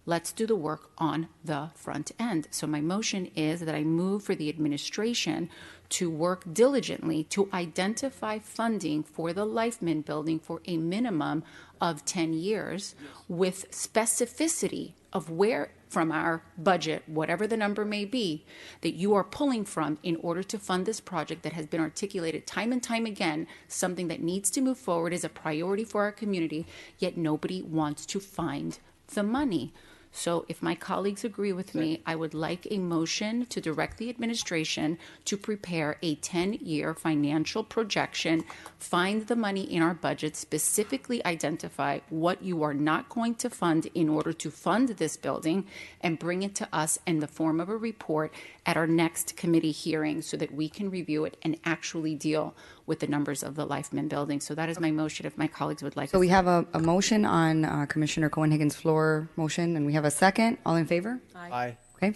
[SPEAKER 7] Let's do the work on the front end. So my motion is that I move for the administration to work diligently to identify funding for the Lifeman building for a minimum of 10 years with specificity of where from our budget, whatever the number may be, that you are pulling from in order to fund this project that has been articulated time and time again, something that needs to move forward as a priority for our community, yet nobody wants to find the money. So if my colleagues agree with me, I would like a motion to direct the administration to prepare a 10-year financial projection, find the money in our budget, specifically identify what you are not going to fund in order to fund this building, and bring it to us in the form of a report at our next committee hearing so that we can review it and actually deal with the numbers of the Lifeman building. So that is my motion if my colleagues would like.
[SPEAKER 2] So we have a motion on Commissioner Cohen-Higgins' floor motion, and we have a second. All in favor?
[SPEAKER 10] Aye.
[SPEAKER 2] Okay.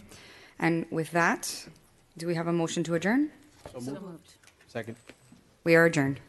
[SPEAKER 2] And with that, do we have a motion to adjourn?
[SPEAKER 10] So moved. Second.
[SPEAKER 2] We are adjourned.